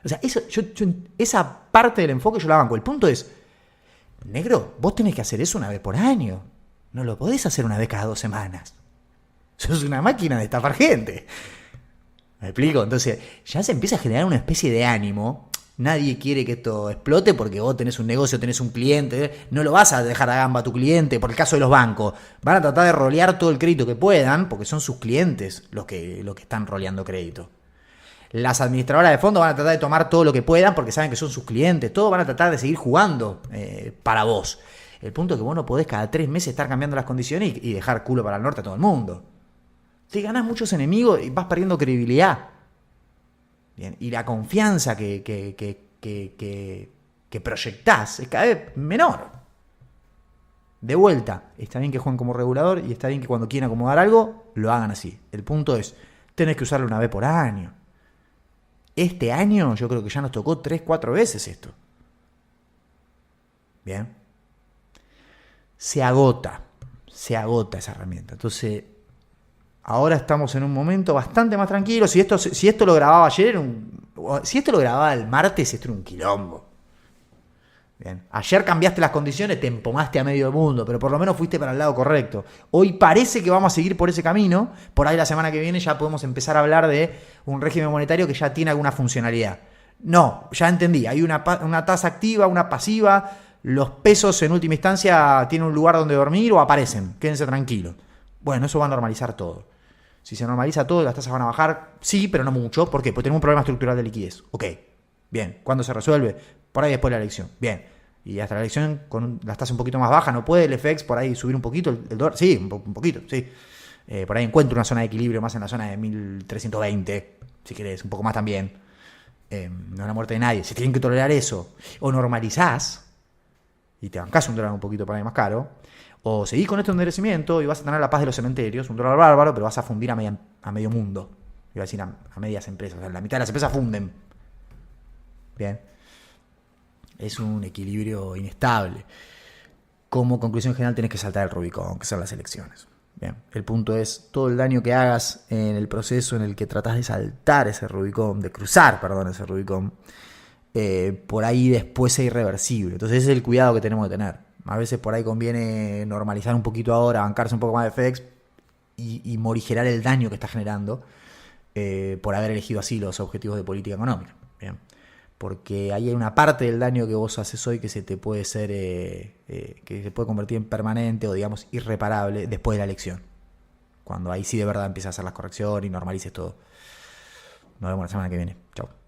O sea, esa parte del enfoque yo la banco. El punto es, negro, vos tenés que hacer eso una vez por año. No lo podés hacer una vez cada 2 semanas. Sos una máquina de estafar gente. ¿Me explico? Entonces, ya se empieza a generar una especie de ánimo. Nadie quiere que esto explote porque vos tenés un negocio, tenés un cliente. No lo vas a dejar a gamba a tu cliente. Por el caso de los bancos, van a tratar de rolear todo el crédito que puedan porque son sus clientes los que están roleando crédito. Las administradoras de fondos van a tratar de tomar todo lo que puedan porque saben que son sus clientes. Todos van a tratar de seguir jugando para vos. El punto es que vos no podés cada 3 meses estar cambiando las condiciones y dejar culo para el norte a todo el mundo. Te ganás muchos enemigos y vas perdiendo credibilidad. Bien, y la confianza que proyectás es cada vez menor. De vuelta, está bien que jueguen como regulador y está bien que cuando quieran acomodar algo, lo hagan así. El punto es, tenés que usarlo una vez por año. Este año yo creo que ya nos tocó 3-4 veces esto. Bien. Se agota esa herramienta. Entonces, ahora estamos en un momento bastante más tranquilo. Si esto lo grababa ayer, si esto lo grababa el martes, esto era un quilombo. Bien. Ayer cambiaste las condiciones, te empomaste a medio mundo, pero por lo menos fuiste para el lado correcto. Hoy parece que vamos a seguir por ese camino. Por ahí la semana que viene ya podemos empezar a hablar de un régimen monetario que ya tiene alguna funcionalidad. No, ya entendí. Hay una tasa activa, una pasiva. Los pesos en última instancia tienen un lugar donde dormir o aparecen. Quédense tranquilos. Bueno, eso va a normalizar todo. Si se normaliza todo y las tasas van a bajar, sí, pero no mucho. ¿Por qué? Porque tenemos un problema estructural de liquidez. Ok, bien. ¿Cuándo se resuelve? Por ahí después de la elección. Bien. Y hasta la elección, con las tasas un poquito más bajas, ¿no puede el FX por ahí subir un poquito el dólar? Sí, un poquito, sí. Por ahí encuentro una zona de equilibrio más en la zona de 1320, si querés, un poco más también. No es la muerte de nadie. Se tienen que tolerar eso. O normalizás y te bancás un dólar un poquito por ahí más caro. O seguís con este enderecimiento y vas a tener la paz de los cementerios, un dólar bárbaro, pero vas a fundir a medio mundo. Iba a decir a medias empresas. O sea, la mitad de las empresas funden. Bien. Es un equilibrio inestable. Como conclusión general tenés que saltar el Rubicón, que son las elecciones. Bien, el punto es todo el daño que hagas en el proceso en el que tratás de saltar ese Rubicón, de cruzar, perdón, ese Rubicón, por ahí después es irreversible. Entonces ese es el cuidado que tenemos que tener. A veces por ahí conviene normalizar un poquito ahora, bancarse un poco más de FX y morigerar el daño que está generando por haber elegido así los objetivos de política económica. Bien. Porque ahí hay una parte del daño que vos haces hoy que se te puede ser que se puede convertir en permanente o digamos irreparable después de la elección, cuando ahí sí de verdad empiezas a hacer las correcciones y normalices todo. Nos vemos la semana que viene. Chao.